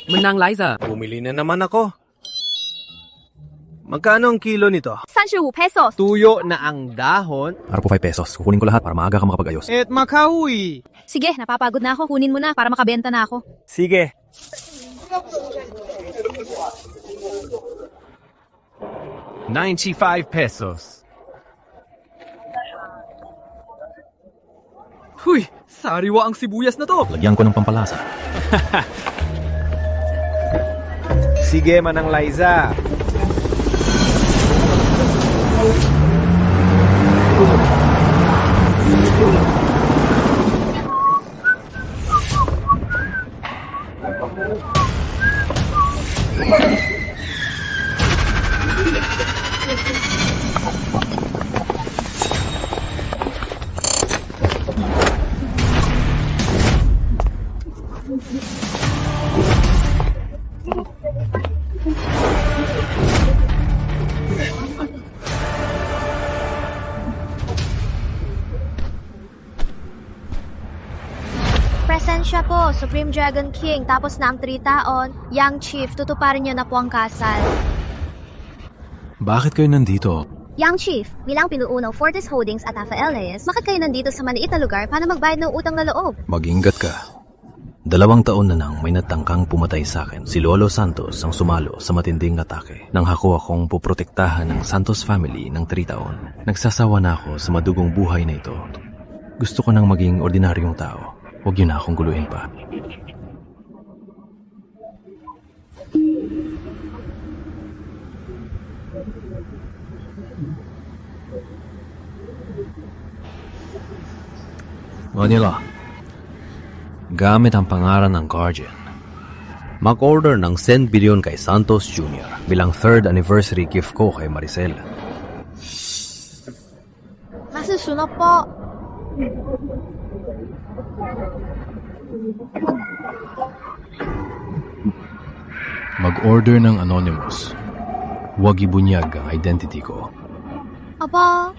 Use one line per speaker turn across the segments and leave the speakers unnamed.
Manang Liza.
Bumili na naman ako. Magkano ang kilo nito?
35 pesos.
Tuyo na ang dahon.
Para po 5 pesos. Kukunin ko lahat para maaga ka makapag-ayos.
Et makauwi.
Sige, napapagod na ako. Kunin mo na para makabenta na ako.
Sige.
₱95.
Huy, sariwa ang sibuyas na to.
Lagyan ko ng pampalasa.
Sige, Manang Liza.
Presensya po, Supreme Dragon King. Tapos na ang 3 taon. Young Chief, tutuparin niyo na po ang kasal.
Bakit kayo nandito?
Young Chief, bilang pinuuno Fortis Holdings at Alpha LAS, bakit kayo nandito sa maliit na lugar para magbayad ng utang na loob?
Mag-ingat ka. 2 taon na nang may natangkang pumatay sa akin. Si Lolo Santos ang sumalo sa matinding atake. Nang hako akong puprotektahan ng Santos family ng 3 taon. Nagsasawa na ako sa madugong buhay na ito. Gusto ko nang maging ordinaryong tao. Huwag yun na akong guluhin pa. Manila. Gamit ang pangalan ng Guardian. Mag-order ng 10 billion kay Santos Jr. bilang 3rd anniversary gift ko kay Maricel.
Masusunod po.
Mag-order ng Anonymous. Huwag ibunyag ang identity ko.
Aba.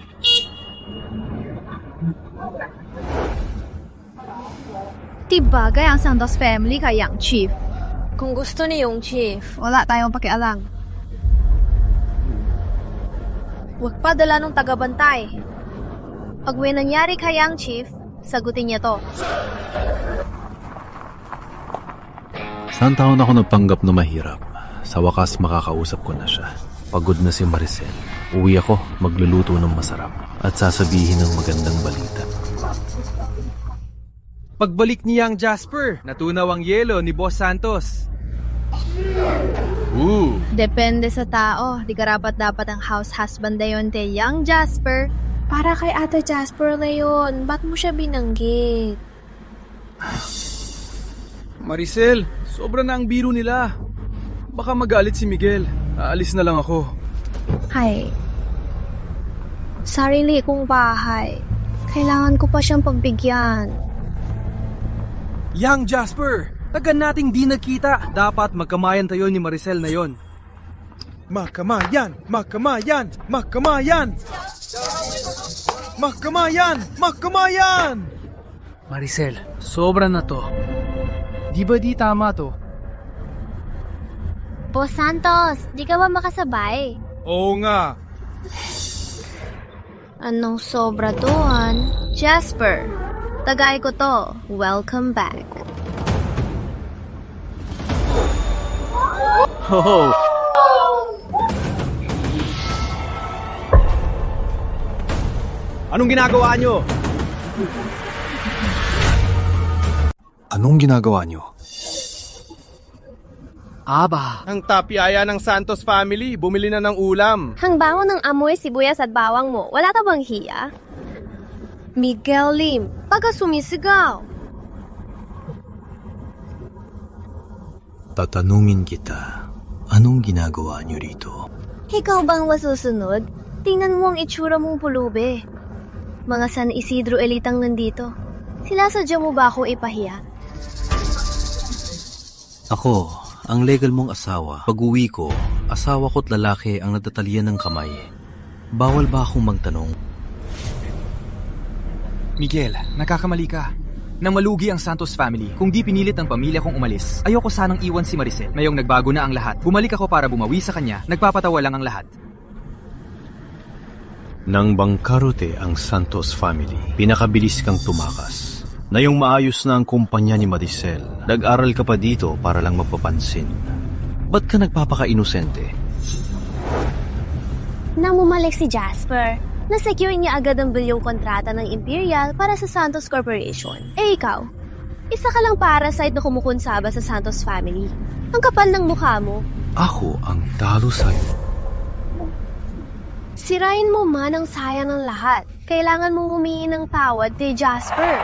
Tibagay ang Santos family kay Young Chief.
Kung gusto ni Young Chief,
Wala tayong pakialam. Huwag pa dala ng tagabantay. Pag may nangyari kay Young Chief, sagutin niya to.
Saan taon ako nagpanggap na mahirap? Sa wakas makakausap ko na siya. Pagod na si Maricel. Uwi ako, magluluto ng masarap at sasabihin ng magandang balita.
Pagbalik ni Young Jasper, natunaw ang yelo ni Boss Santos.
Depende sa tao. Di karapat-dapat ang house husband na yun kay Young Jasper.
para kay Ate Jasper na yun. Ba't mo siya binanggit?
Maricel, sobra na ang biro nila. Baka magalit si Miguel. Aalis na lang ako.
Hay, sarili kong bahay. Kailangan ko pa siyang pagbigyan.
Young Jasper, tagan nating di nagkita. Dapat magkamayan tayo ni Maricel na yon. Magkamayan! Magkamayan! Magkamayan! Magkamayan! Magkamayan! Maricel, sobra na to. Di ba di tama to?
Boss Santos, di ka ba makasabay?
Oo nga.
Anong sobra doon? Jasper, tagay ko to. Welcome back.
Ho! Anong ginagawa nyo?
Anong ginagawa nyo?
Aba. Ang tapyaya ng Santos family, bumili na ng ulam.
Hang bango ng amoy sibuyas at bawang mo, wala ka bang hiya? Miguel Lim, pagka sumisigaw.
Tatanungin kita, anong ginagawa nyo rito?
Ikaw bang masusunod? Tingnan mo ang itsura mong pulube. Mga San Isidro elitang nandito. Sinasadya mo ba akong ipahiya?
Ako, ang legal mong asawa. Pag-uwi ko, asawa ko't lalaki ang natatalian ng kamay. Bawal ba akong magtanong?
Miguel, nagkakamali ka.
na malugi ang Santos family kung di pinilit ng pamilya kong umalis. Ayoko sanang iwan si Maricel. Ngayong nagbago na ang lahat. Bumalik ako para bumawi sa kanya. Nagpapatawa lang ang lahat.
Nang bangkarote ang Santos family, pinakabilis kang tumakas. Na yung maayos na ang kumpanya ni Maricel, nag-aral ka pa dito para lang mapapansin. Ba't ka nagpapaka-inosente?
Nang bumalik si Jasper, na-secure niya agad ang bilyong kontrata ng Imperial para sa Santos Corporation. Eh ikaw, isa ka lang parasite na kumukunsaba sa Santos family. Ang kapal ng mukha mo.
Ako ang talo sa'yo.
Sirain mo man ang sayang ng lahat. Kailangan mong humingi ng tawad kay Jasper.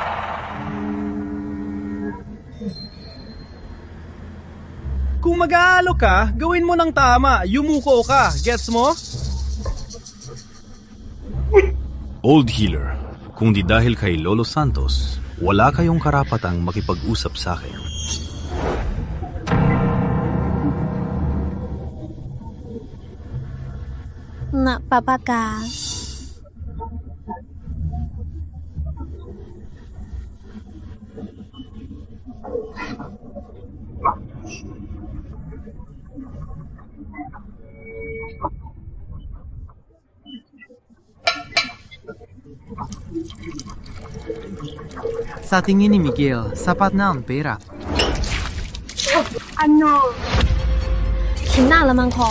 Kung mag-aalok ka, gawin mo ng tama. Yumuko ka. Gets mo?
Old Healer, kung di dahil kay Lolo Santos, wala kayong karapatang makipag-usap sa akin.
Napapaka.
Sa tingin ni Miguel, sapat na ang pera.
Kinalaman ko.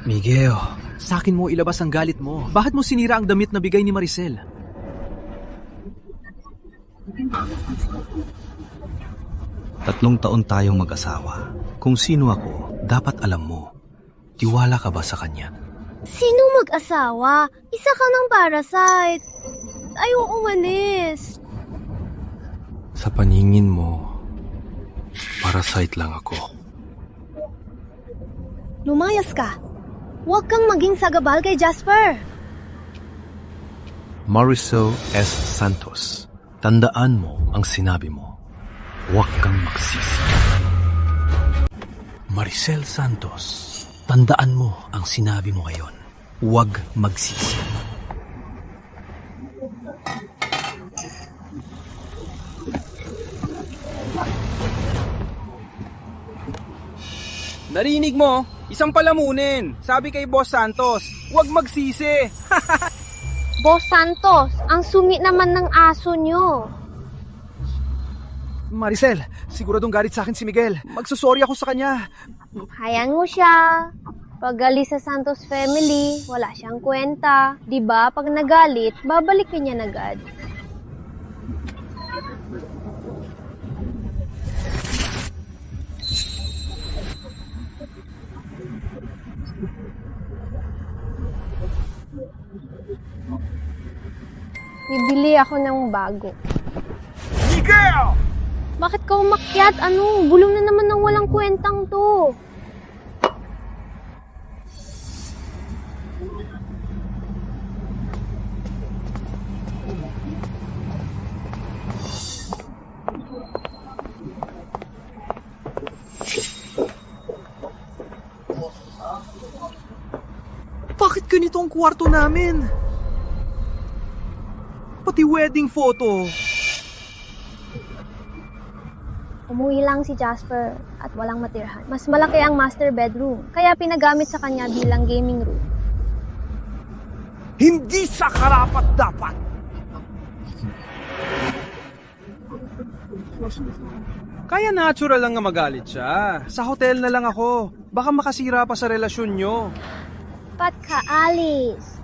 Miguel, sa akin mo ilabas ang galit mo. Bakit mo sinira ang damit na bigay ni Maricel?
3 taon tayong mag-asawa. Kung sino ako, dapat alam mo. Tiwala ka ba sa kanya?
Sino mag-asawa? Isa ka ng parasite. Ayaw umalis.
Sa paningin mo, parasite lang ako.
Lumayas ka. Huwag kang maging sagabal kay Jasper.
Maricel S. Santos, tandaan mo ang sinabi mo. Huwag kang magsisi. Maricel Santos, tandaan mo ang sinabi mo ngayon. Huwag magsisi.
Narinig mo? Isang palamunin. Sabi kay Boss Santos, huwag magsisi.
Boss Santos, ang sungit naman ng aso nyo.
Maricel, siguradong galit sa akin si Miguel. Magsusorry ako sa kanya.
Hayaan mo siya. Pag galit sa Santos family, wala siyang kwenta. Diba, pag nagalit, babalikin niya agad. Bibili ako ng bago.
Miguel!
Bakit ka umakyat? Ano? Bulong na naman ng walang kwentang to.
Bakit ganito ang kwarto namin? Pati wedding photo.
Umuwi lang si Jasper at walang matirhan. Mas malaki ang master bedroom, kaya pinagamit sa kanya bilang gaming room.
Hindi sa karapat-dapat. Kaya natural lang nga magalit siya. Sa hotel na lang ako. Baka makasira pa sa relasyon nyo.
Pat ka, Alice.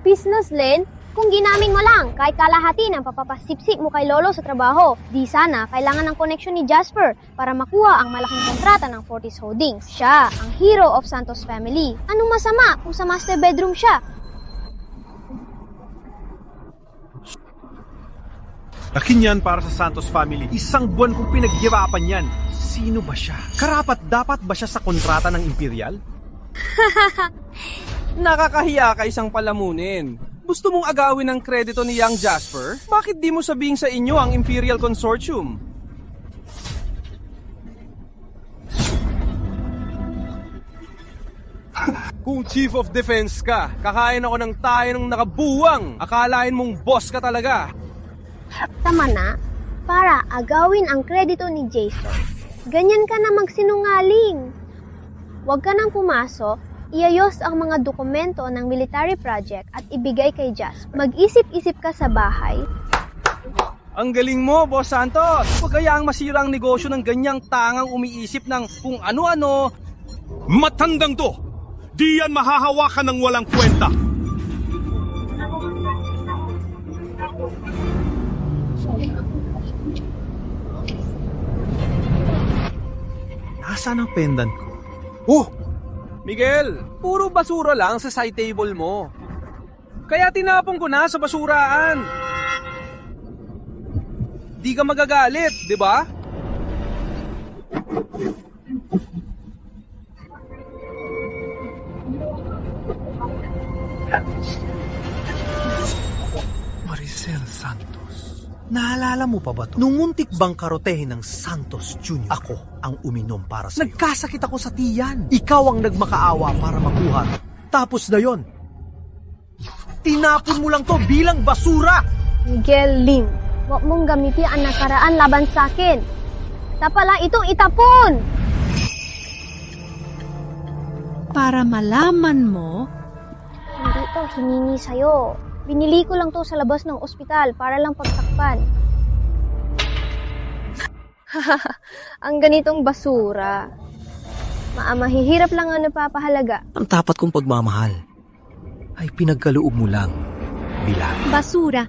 Business, Len. Kung ginamit mo lang, kahit kalahati ng papapasipsip mo kay Lolo sa trabaho, di sana kailangan ng connection ni Jasper para makuha ang malaking kontrata ng Fortis Holdings. Siya, ang hero of Santos family. Anong masama kung sa master bedroom siya?
Akin yan para sa Santos family. Isang buwan kong pinaghirapan yan. Sino ba siya? Karapat-dapat ba siya sa kontrata ng Imperial? Nakakahiya ka isang palamunin. Gusto mong agawin ang kredito ni Young Jasper? Bakit di mo sabihin sa inyo ang Imperial Consortium?
Kung Chief of Defense ka, kakain ako ng tayo ng nakabuwang. Akalain mong boss ka talaga.
Tama na, para agawin ang kredito ni Jason. Ganyan ka na magsinungaling. Huwag ka nang pumasok, iayos ang mga dokumento ng military project at ibigay kay Jasper. Mag-isip-isip ka sa bahay.
Ang galing mo, Boss Santos! Huwag kayaang masira ang negosyo ng ganyang tangang umiisip ng kung ano-ano.
Matandang to! Di yan mahahawakan ng walang kwenta!
Nasaan ang pendant ko? Oh! Miguel, puro basura lang sa side table mo. Kaya tinapon ko na sa basuraan. Di ka magagalit, di ba? Maricel Santos. Naalala mo pa ba to? Nung muntik bang karotehin ng Santos Jr., ako ang uminom para sa'yo. Nagkasakit ako sa tiyan. Ikaw ang nagmakaawa para makuha. Tapos na yon. Tinapon mo lang to bilang basura.
Miguel Lim, huwag mong gamitin ang nakaraan laban sa akin. Sa pala itong itapon!
Para malaman mo,
Hindi to hiningi sa'yo. Binili ko lang to sa labas ng ospital para lang pagtakpan. Ang ganitong basura. Mahihirap lang ang napapahalaga.
Ang tapat kong pagmamahal ay pinagkaloob mo lang bilang
basura.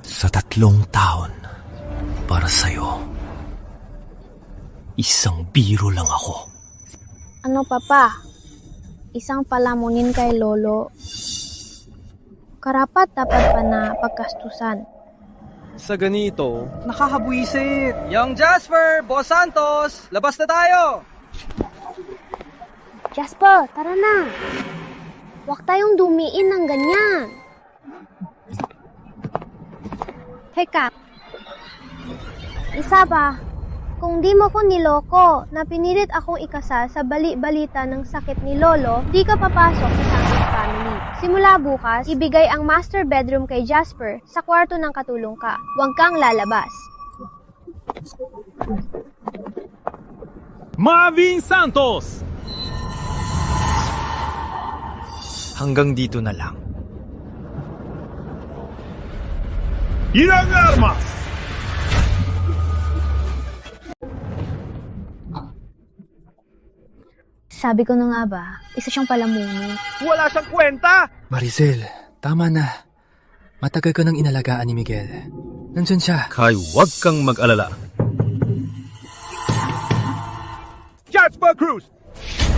sa 3 taon para sa'yo. Isang biro lang ako.
Ano papa? Isang palamunin kay Lolo. Karapat dapat pa na pagkastusan.
Sa ganito, nakakabuisit. Young Jasper, Boss Santos, labas na tayo!
Jasper, tara na. Huwag tayong dumiin ng ganyan. Teka. Isa pa. Kung di mo ko niloko na pinilit akong ikasal sa bali-balita ng sakit ni Lolo, di ka papasok sa Santos family. Simula bukas, ibigay ang master bedroom kay Jasper sa kwarto ng katulong ka. Huwag kang lalabas.
Marvin Santos!
Hanggang dito na lang.
Ilang armas!
Sabi ko na nga ba, isa siyang palamunin.
Wala siyang kwenta!
Maricel, tama na. Matagal ka nang inalagaan ni Miguel. Nandyan siya.
Kay huwag kang mag-alala.
Jasper Cruz!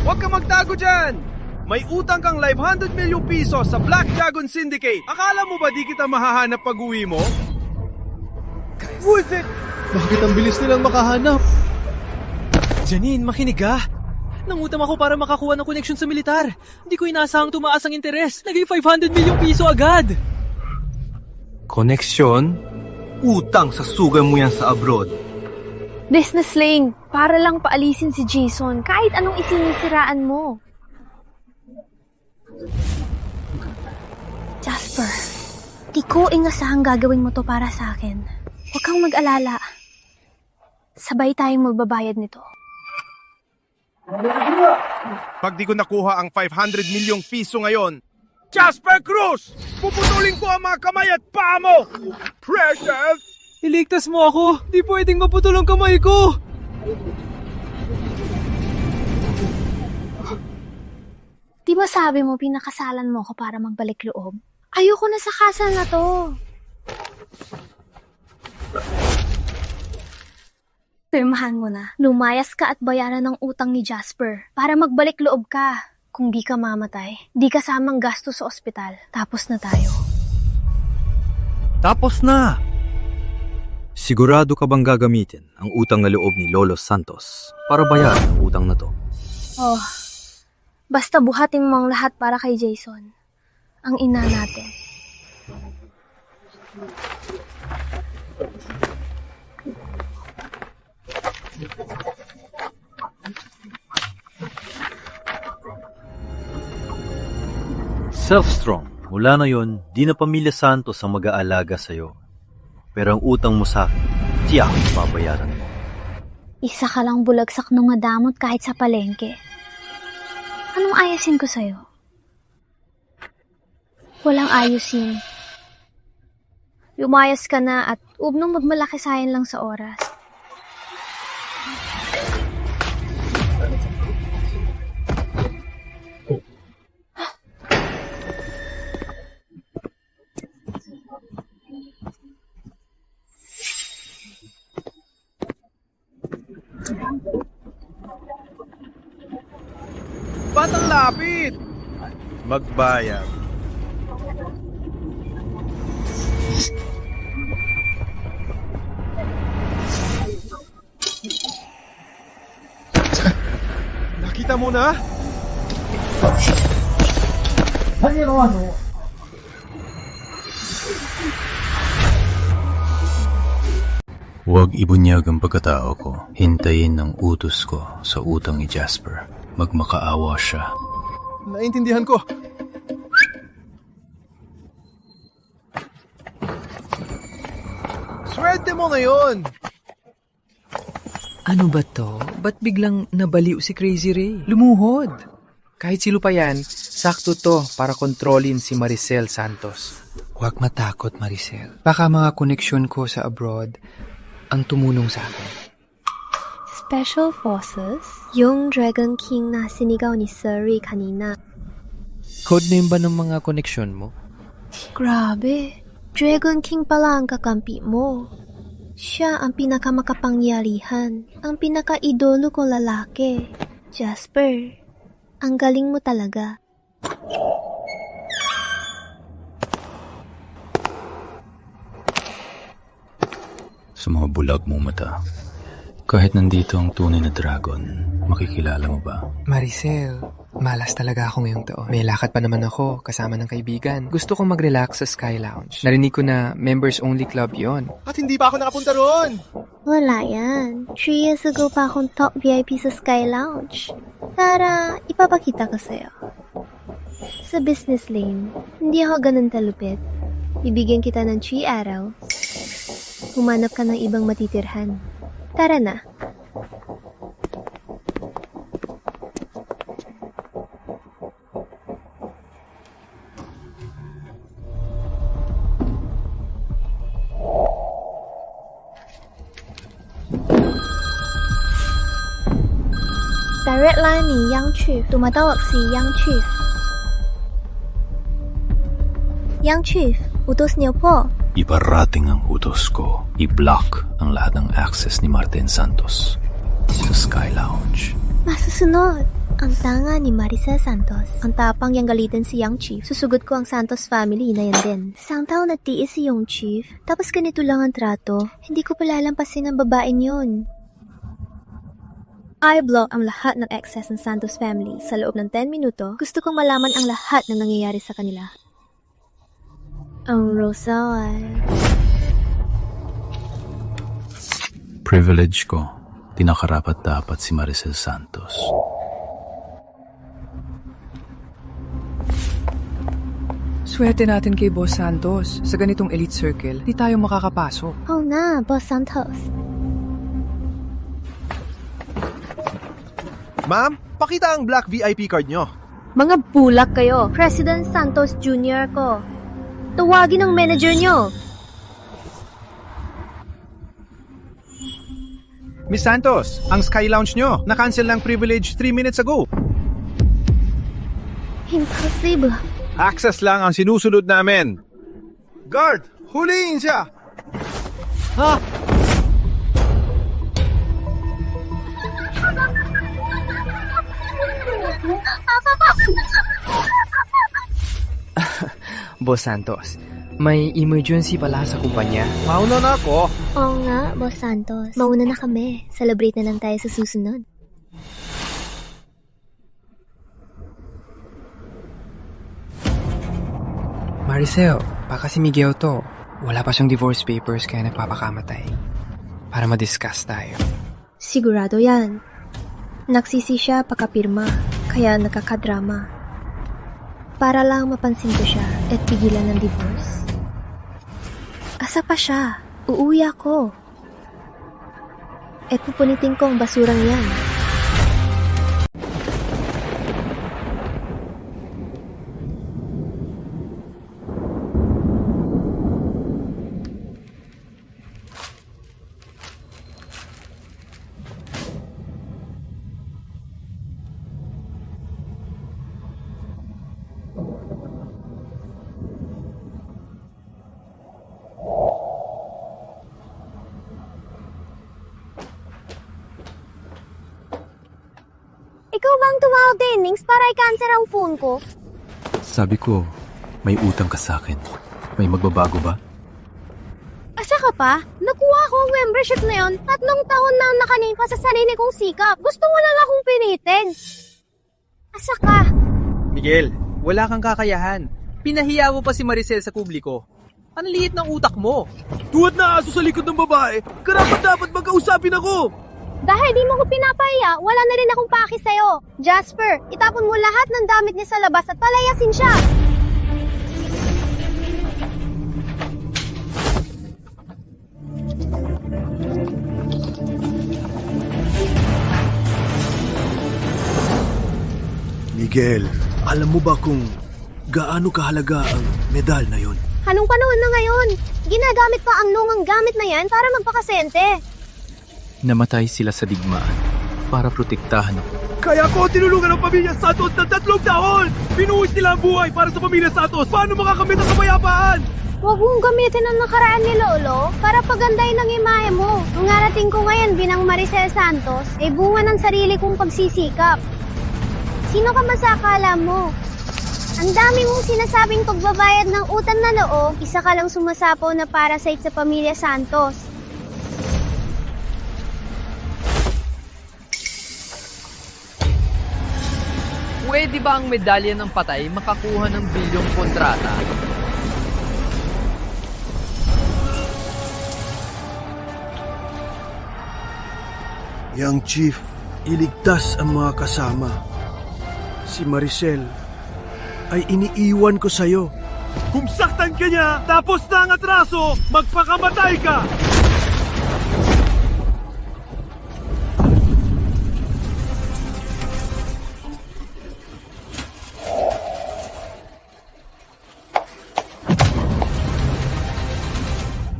Huwag kang magtago dyan! May utang kang 500 milyong piso sa Black Dragon Syndicate. Akala mo ba di kita mahahanap pag-uwi mo? Bullshit!
Bakit ang bilis nilang makahanap? Janine, makinig ka. Nangutam ako para makakuha ng koneksyon sa militar. Hindi ko inaasahang tumaas ang interes. Naging 500 milyong piso agad.
Koneksyon? Utang sa sugal mo yan sa abroad.
Business Ling, para lang paalisin si Jason kahit anong isinisiraan mo. Jasper, di ko inasahang gagawin mo to para sa akin. Huwag kang mag-alala. Sabay tayong magbabayad nito.
Pag di ko nakuha ang 500 milyong piso ngayon, Jasper Cruz! Puputulin ko ang mga kamay at paa mo! Precious!
Iligtas mo ako. Di pwedeng maputol ang kamay ko.
Di ba sabi mo pinakasalan mo ako para magbalik loob? Ayoko na sa kasal na to. Pirmahan mo na. Lumayas ka at bayaran ng utang ni Jasper para magbalik loob ka. Kung di ka mamatay, di kasamang gasto sa ospital. Tapos na tayo.
Tapos na! Sigurado ka bang gagamitin ang utang na loob ni Lolo Santos para bayaran ang utang na to?
Oh, basta buhatin mo ang lahat para kay Jason. Ang ina natin.
Self-strong. Mula ngayon, di na pamilya Santos ang mag-aalaga sa'yo. Pero ang utang mo sa akin, tiyak pabayaran mo.
Isa ka lang bulagsak nung madamot kahit sa palengke. Anong ayasin ko sa'yo? Walang ayusin. Lumayas ka na at ubnong magmalaki sayang lang sa oras.
Ba't ang lapit? Magbayad. Nakita mo na?
Huwag ibunyag ang pagkatao ko. Hintayin ang utos ko sa utang ni Jasper. Magmakaawa siya.
Naintindihan ko. Swerte mo ngayon!
Ano ba to? Ba't biglang nabaliw si Crazy Ray? Lumuhod! Kahit silo pa yan, sakto to para kontrolin si Maricel Santos. Huwag matakot, Maricel. Baka mga koneksyon ko sa abroad ang tumulong sa akin.
Special Forces? Yung Dragon King na sinigaw ni Suri kanina.
Codename ba ng mga koneksyon mo?
Grabe. Dragon King pala ang kakampi mo. Siya ang pinakamakapangyarihan. Ang pinaka-idolo kong lalaki. Jasper, ang galing mo talaga.
Sa mga bulag mong mata. Kahit nandito ang tunay na dragon, makikilala mo ba?
Maricel, malas talaga ako ngayong taon. May lakad pa naman ako, kasama ng kaibigan. Gusto kong mag-relax sa Sky Lounge. Narinig ko na members-only club yon.
At hindi pa ako nakapunta roon!
Wala yan. 3 years ago pa akong top VIP sa Sky Lounge. Tara, ipapakita ko sa'yo. Sa business lane, hindi ako ganun talupit. Bibigyan kita ng 3 araw. Humanap ka ng ibang matitirhan. Tara na. Direct line ni Young Chief. Tumatawag si Young Chief. Young Chief, utos niyo po.
Iparating ang utos ko. I-block ang lahat ng access ni Martin Santos sa Sky Lounge.
Masusunod. Ang tanga ni Maricel Santos. Ang tapang yang galitan si Young Chief. Susugod ko ang Santos family na yan din. Isang taon na tiis si Young Chief. Tapos ganito lang ang trato. Hindi ko palalampasin ang babaeng yun. I-block ang lahat ng access ng Santos family. Sa loob ng 10 minuto, gusto kong malaman ang lahat ng nangyayari sa kanila. Ang Rosal.
Privilege ko. Tinakarapat dapat si Maricel Santos.
Swerte natin kay Boss Santos. Sa ganitong elite circle, di tayo makakapasok.
Oo nga, Boss Santos.
Ma'am, pakita ang black VIP card nyo.
Mga bulak kayo. President Santos Jr. ko. Tawagin ang manager nyo.
Miss Santos, ang Sky Lounge nyo, na-cancel ng privilege 3 minutes ago.
Impossible.
Access lang ang sinusunod namin. Guard, huliin siya!
Ha?
Boss Santos, may emergency pala sa kumpanya.
Mauna na ako.
Oo nga, Boss Santos. Mauna na kami. Celebrate na lang tayo sa susunod.
Maricel, baka si Miguel to. Wala pa siyang divorce papers kaya nagpapakamatay. Para ma-discuss tayo.
Sigurado yan. Nagsisi siya pakapirma, kaya nakakadrama.
Para lang mapansin ko siya at pigilan ng divorce. Asa pa siya? Uuwi ako. At pupunitin ko ang basurang yan.
Ikaw bang tumawag kay Nings para i-cancel ang phone ko?
Sabi ko, may utang ka sa akin. May magbabago ba?
Asa ka pa? Nakuha ko ang membership na yon. 3 taon na ang nakanipa sa sarili kong sikap. Gusto mo lang akong pinitin. Asa ka?
Miguel, wala kang kakayahan. Pinahiya mo pa si Maricel sa publiko. Ang liit ng utak mo.
Tuwad na aso sa likod ng babae, karapat dapat magkausapin ako!
Dahil di mo ko pinapahiya, wala na rin akong paki sa'yo. Jasper, itapon mo lahat ng damit niya sa labas at palayasin siya.
Miguel, alam mo ba kung gaano kahalaga ang medal na yon?
Anong panahon na ngayon? Ginagamit pa ang lungang gamit na yan para magpakasente.
Namatay sila sa digmaan para protektahan ako.
Kaya ko tinulungan ang pamilya Santos ng 3 taon! Pinuhit nila ang buhay para sa pamilya Santos! Paano makakamit ang kapayapaan?
Huwag mong gamitin ang nakaraan ni Lolo para pagandahin ang imahe mo. Nung narating ko ngayon binang Maricel Santos, ay bunga ng sarili kong pagsisikap. Sino ka masakala mo? Ang dami mong sinasabing pagbabayad ng utang na loob, isa ka lang sumasapaw na parasite sa pamilya Santos.
Pwede ba ang medalya ng patay makakuha ng bilyong kontrata?
Yang Chief, iligtas ang mga kasama. Si Maricel ay iniiwan ko sa'yo. Kung saktan ka niya, tapos na ang atraso, magpakamatay ka!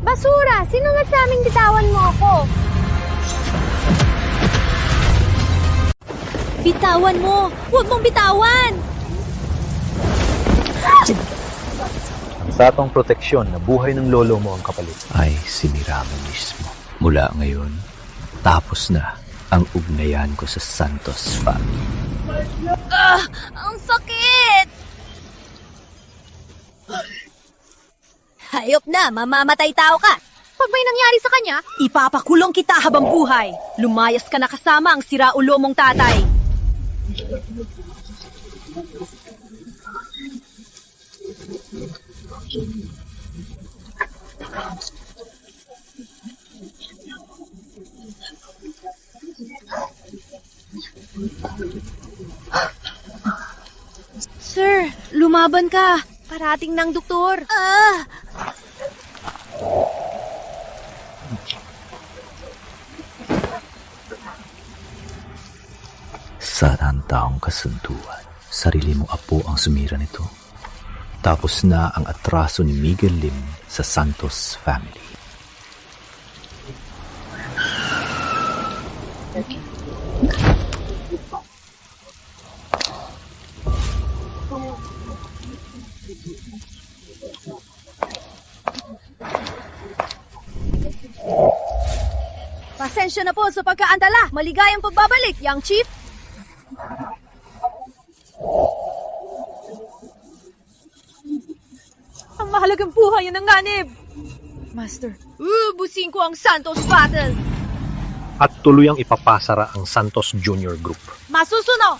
Basura! Sino nagsabing bitawan mo ako?
Bitawan mo! Huwag mong bitawan!
Ang satong proteksyon na buhay ng lolo mo ang kapalit.
Ay sinira mo mismo. Mula ngayon, tapos na ang ugnayan ko sa Santos family.
Ang sakit! Hayop na! Mamamatay tao ka!
Pag may nangyari sa kanya, ipapakulong kita habang buhay. Lumayas ka na kasama ang siraulo mong tatay.
Sir, lumaban ka!
Parating ng doktor.
Sana ang taong kasunduan. Sarili mong apo ang sumira nito. Tapos na ang atraso ni Miguel Lim sa Santos family.
Pasensya na po sa pagkaantala. Maligayang pagbabalik, Young Chief. Ang mahalagang buhay yan ang nanib. Master, ubusin ko ang Santos Battle.
At tuluyang ipapasara ang Santos Junior Group.
Masusuno!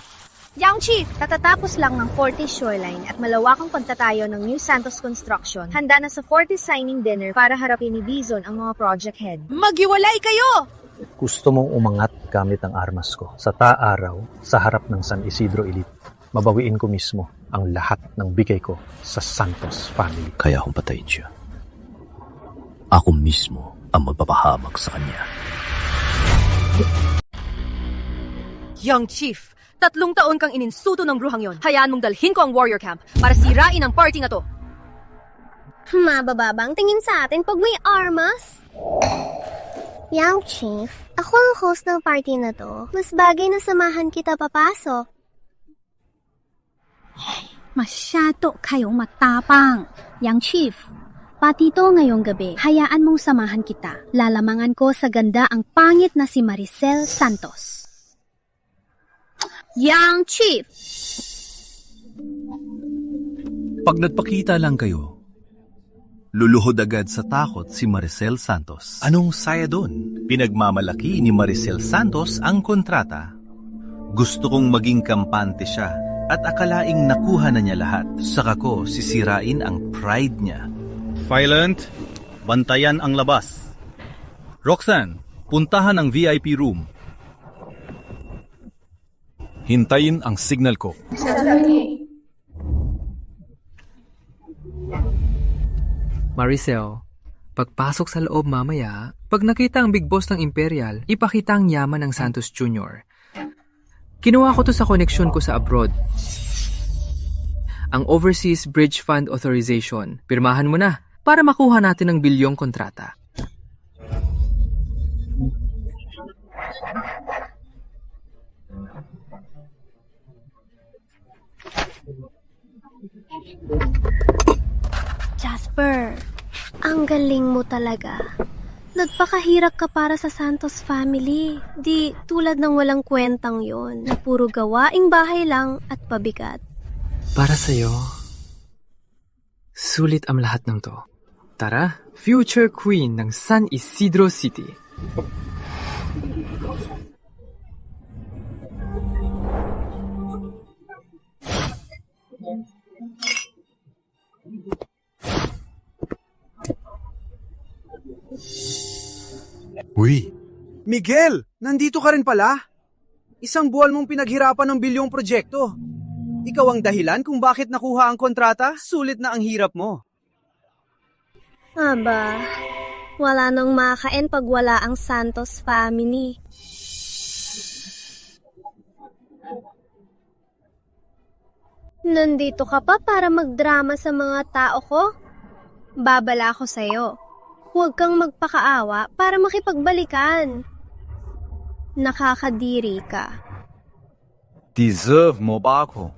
Young Chief, katatapos lang ng Fortis Shoreline at malawakang pagtatayo ng New Santos Construction, handa na sa Fortis signing dinner para harapin ni Dizon ang mga project head.
Maghiwalay kayo!
Gusto mong umangat gamit ang armas ko sa taaraw sa harap ng San Isidro Elite. Mabawiin ko mismo ang lahat ng bigay ko sa Santos family.
Kaya akong patayin siya. Ako mismo ang magpapahamak sa kanya.
Young Chief, 3 taon kang ininsuto ng bruhang yon. Hayaan mong dalhin ko ang warrior camp para sirain ang party na to.
Mabababang tingin sa atin pag may armas. Young Chief, ako ang host ng party na to. Mas bagay na samahan kita papasok.
Masyado kayong matapang. Young Chief, pati to ngayong gabi, hayaan mong samahan kita. Lalamangan ko sa ganda ang pangit na si Maricel Santos. Young Chief!
Pag nagpakita lang kayo, luluhod agad sa takot si Maricel Santos. Anong saya doon? Pinagmamalaki ni Maricel Santos ang kontrata. Gusto kong maging kampante siya at akalaing nakuha na niya lahat. Saka ko sisirain ang pride niya.
Violent, bantayan ang labas. Roxanne, puntahan ang VIP room.
Hintayin ang signal ko.
Maricel, pagpasok sa loob mamaya, pag nakita ang big boss ng Imperial, ipakita ang yaman ng Santos Jr. Kinuha ko to sa koneksyon ko sa abroad. Ang Overseas Bridge Fund Authorization. Pirmahan mo na para makuha natin ang bilyong kontrata.
Jasper, ang galing mo talaga. Nagpakahirap ka para sa Santos family. Di tulad ng walang kwentang yon na puro gawaing bahay lang at pabigat.
Para sa'yo, sulit ang lahat ng to. Tara, future queen ng San Isidro City.
Uy! Miguel! Nandito ka rin pala? Isang buwan mong pinaghirapan ng bilyong proyekto. Ikaw ang dahilan kung bakit nakuha ang kontrata? Sulit na ang hirap mo.
Aba, wala nang makain pag wala ang Santos family. Nandito ka pa para magdrama sa mga tao ko? Babala ko sa'yo. Huwag kang magpakaawa para makipagbalikan. Nakakadiri ka.
Deserve mo ba ako?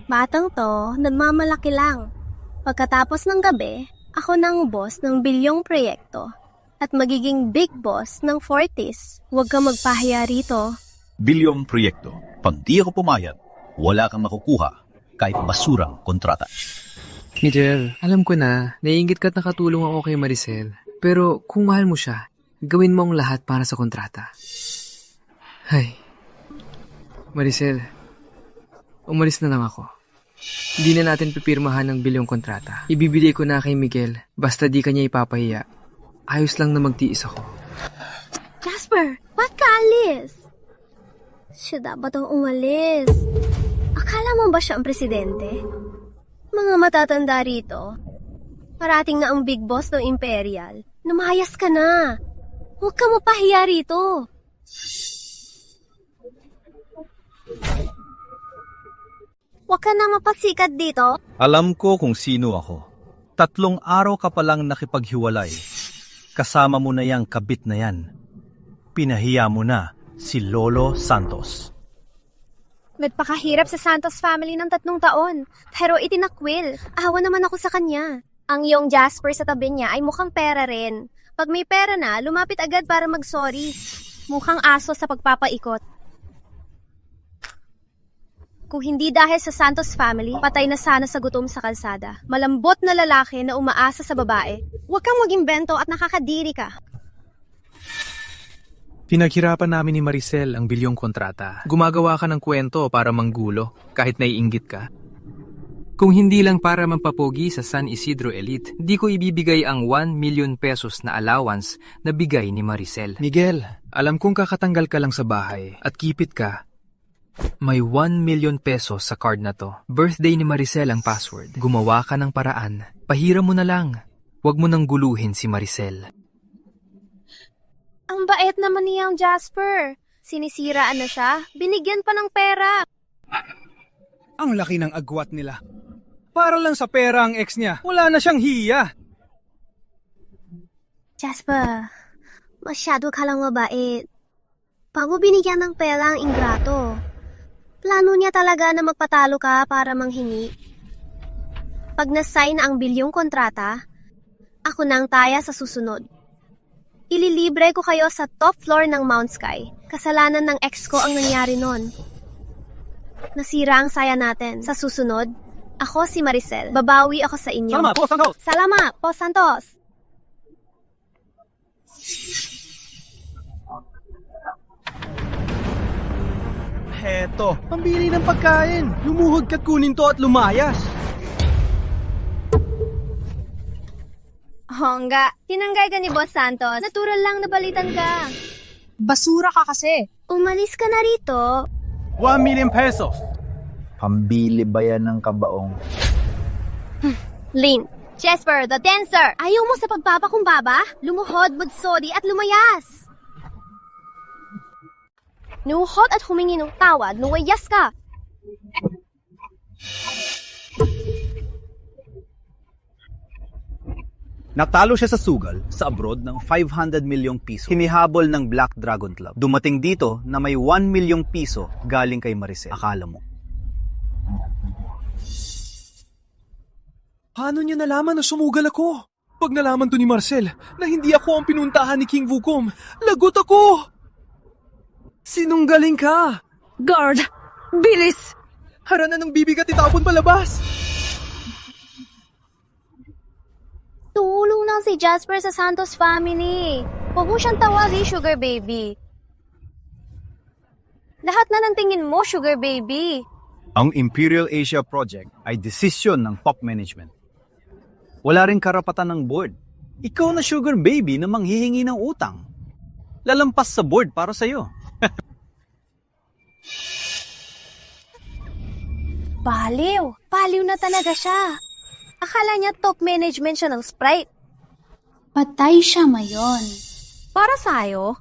Batang to, nagmamalaki lang. Pagkatapos ng gabi, ako nang boss ng bilyong proyekto at magiging big boss ng Fortis. Huwag kang magpahiya rito.
Bilyong proyekto. Pag di ako pumayag, wala kang makukuha kahit basurang kontrata.
Miguel, alam ko na, naiingit ka't nakatulong ako kay Maricel. Pero kung mahal mo siya, gawin mo ang lahat para sa kontrata. Hay, Maricel, umalis na lang ako. Hindi na natin pipirmahan ng bilyong kontrata. Ibibigay ko na kay Miguel, basta di kanya ipapahiya. Ayos lang na magtiis ako.
Jasper, ba't ka alis? Siya dapat ang umalis. Akala mo ba siya ang presidente? Mga matatanda rito. Parating na ang big boss ng Imperial. Lumayas ka na. Huwag ka mapahiya rito. Huwag ka na mapasikat dito.
Alam ko kung sino ako. 3 araw ka palang nakipaghiwalay. Kasama mo na yang kabit na yan. Pinahiya mo na si Lolo Santos.
Nagpakahirap sa Santos family ng 3 taon. Pero itinakwil. Awa naman ako sa kanya. Ang iyong Jasper sa tabi niya ay mukhang pera rin. Pag may pera na, lumapit agad para mag-sorry. Mukhang aso sa pagpapaikot. Kung hindi dahil sa Santos family, patay na sana sa gutom sa kalsada. Malambot na lalaki na umaasa sa babae. Huwag kang mag-imbento at nakakadiri ka.
Pinaghirapan namin ni Maricel ang bilyong kontrata. Gumagawa ka ng kwento para manggulo, kahit naiinggit ka. Kung hindi lang para mampapogi sa San Isidro Elite, di ko ibibigay ang 1 million pesos na allowance na bigay ni Maricel. Miguel, alam kong kakatanggal ka lang sa bahay at kipit ka. May 1 million pesos sa card na to. Birthday ni Maricel ang password. Gumawa ka ng paraan. Pahiram mo na lang. Huwag mo nang guluhin si Maricel.
Ang bait naman niyang Jasper. Sinisiraan na siya. Binigyan pa ng pera.
Ang laki ng agwat nila. Para lang sa pera ang ex niya. Wala na siyang hiya.
Jasper, masyado ka lang mabait. Bago binigyan ng pera ang ingrato. Plano niya talaga na magpatalo ka para manghingi. Pag na-sign na ang bilyong kontrata, ako nang taya sa susunod. Ililibre ko kayo sa top floor ng Mount Sky. Kasalanan ng ex ko ang nangyari nun. Nasira ang saya natin. Sa susunod, ako si Maricel. Babawi ako sa inyo.
Salamat, Boss Santos!
Salamat, Boss Santos!
Heto, pambili ng pagkain. Lumuhod ka't kunin to at lumayas.
Hongga, tinanggay ka ni Boss Santos. Natural lang nabalitan ka.
Basura ka kasi.
Umalis ka na rito.
1 million pesos.
Pambili ba yan ng kabaong?
Lin,
Jasper, the dancer!
ayaw mo sa pagpapakumbaba? Lumuhod, magsodi at lumayas. Nuhod at humingi ng tawad, lumayas ka.
Natalo siya sa sugal sa abroad ng 500 milyong piso. Hinihabol ng Black Dragon Club. Dumating dito na may 1 milyong piso galing kay Maricel. Akala mo.
Paano niya nalaman na sumugal ako? Pag nalaman to ni Marcel na hindi ako ang pinuntahan ni King Wukong, lagot ako! Sinunggaling ka!
Guard! Bilis!
Hara na ng bibig at itapon palabas!
Tulong lang si Jasper sa Santos family. Huwag mo siyang tawagin, Sugar Baby. Lahat na ng tingin mo, Sugar Baby.
Ang Imperial Asia Project ay desisyon ng top management. Wala rin karapatan ng board. Ikaw na Sugar Baby na manghihingi ng utang. Lalampas sa board para sa'yo.
Baliw. Baliw na talaga siya. Akala niya top management siya ng Sprite.
Patay siya mayon.
Para sa'yo?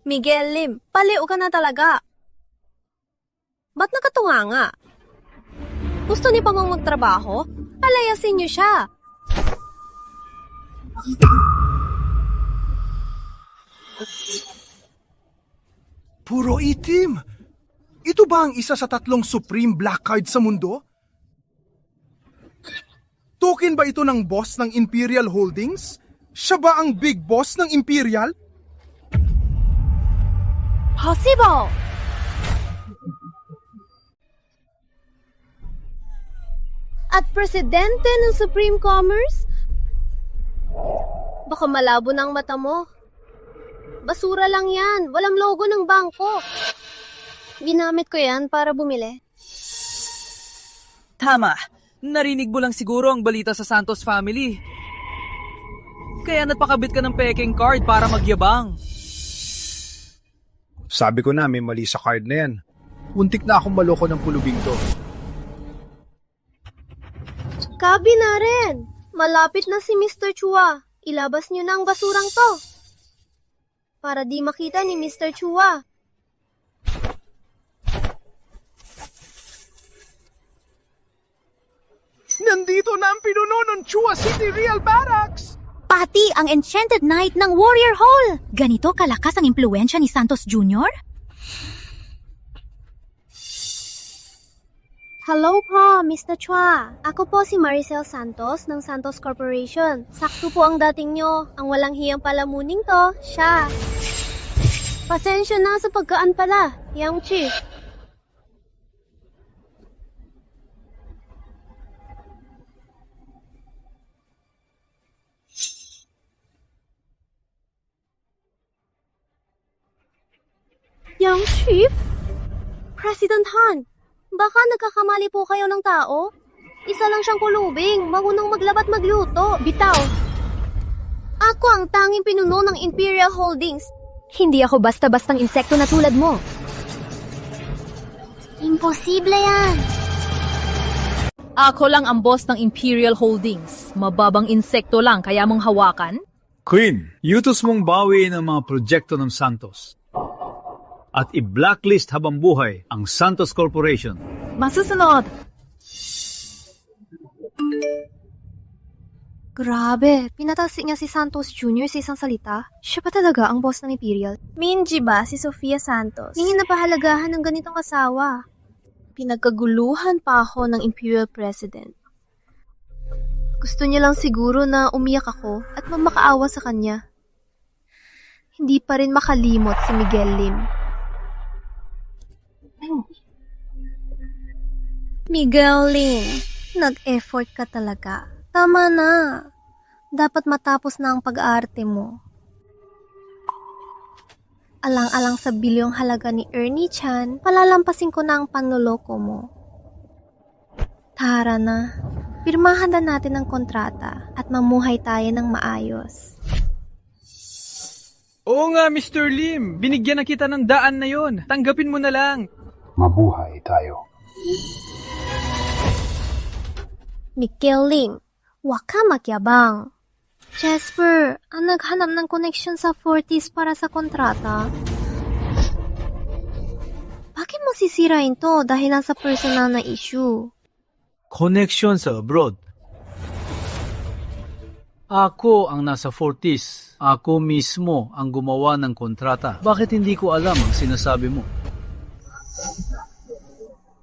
Miguel Lim, baliw ka na talaga. Ba't nakatuwa nga? Gusto niyo pa mang magtrabaho? Palayasin niyo siya.
Puro itim! Ito ba ang isa sa 3 Supreme Black Card sa mundo? Token ba ito ng boss ng Imperial Holdings? Siya ba ang big boss ng Imperial?
Possible! At presidente ng Supreme Commerce? Baka malabo ng mata mo. Basura lang yan. Walang logo ng bangko. Ginamit ko yan para bumili.
Tama. Narinig mo lang siguro ang balita sa Santos family. Kaya napakabit ka ng peking card para magyabang.
Sabi ko na may mali sa card na yan.
Muntik na akong maloko ng pulubing to.
Kabi na rin. Malapit na si Mr. Chua. Ilabas niyo na ang basurang to. Para di makita ni Mr. Chua.
Nandito na ang pinuno ng Chua City Real Barracks!
Pati ang Enchanted Knight ng Warrior Hall! Ganito kalakas ang impluensya ni Santos Jr.?
Hello po, Mr. Chua. Ako po si Maricel Santos ng Santos Corporation. Sakto po ang dating nyo. Ang walang hiyang palamuning to, siya. Pasensya na sa pagkaan pala, Young Chief. Young Chief? President Han, baka nagkakamali po kayo ng tao? Isa lang siyang kulubing, marunong maglabat magluto. Bitaw! Ako ang tanging pinuno ng Imperial Holdings. Hindi ako basta-bastang insekto na tulad mo. Imposible yan.
Ako lang ang boss ng Imperial Holdings. Mababang insekto lang, kaya mong hawakan?
Queen, utos mong bawiin ang mga proyekto ng Santos. At i-blacklist habang buhay ang Santos Corporation.
Masusunod!
Grabe, pinatalsik niya si Santos Jr. sa isang salita. Siya pa talaga ang boss ng Imperial. Minji ba si Sofia Santos? Hindi na pahalagahan ng ganitong asawa. Pinagkaguluhan pa ako ng Imperial President. Gusto niya lang siguro na umiyak ako at mamakaawa sa kanya. Hindi pa rin makalimot si Miguel Lim. Miguel Lim, nag-effort ka talaga. Tama na. Dapat matapos na ang pag-aarte mo. Alang-alang sa bilyong halaga ni Ernie Chan, palalampasin ko na ang panloloko mo. Tara na. Pirmahan na natin ang kontrata at mamuhay tayo ng maayos.
Oo nga, Mr. Lim. Binigyan na kita ng daan na yon. Tanggapin mo na lang.
Mabuhay tayo.
Miguel Lim, wag ka makyabang. Jasper, ang naghanap ng connection sa Fortis para sa kontrata. Bakit mo sisirain to dahil lang sa personal na issue?
Connection sa abroad. Ako ang nasa Fortis. Ako mismo ang gumawa ng kontrata. Bakit hindi ko alam ang sinasabi mo?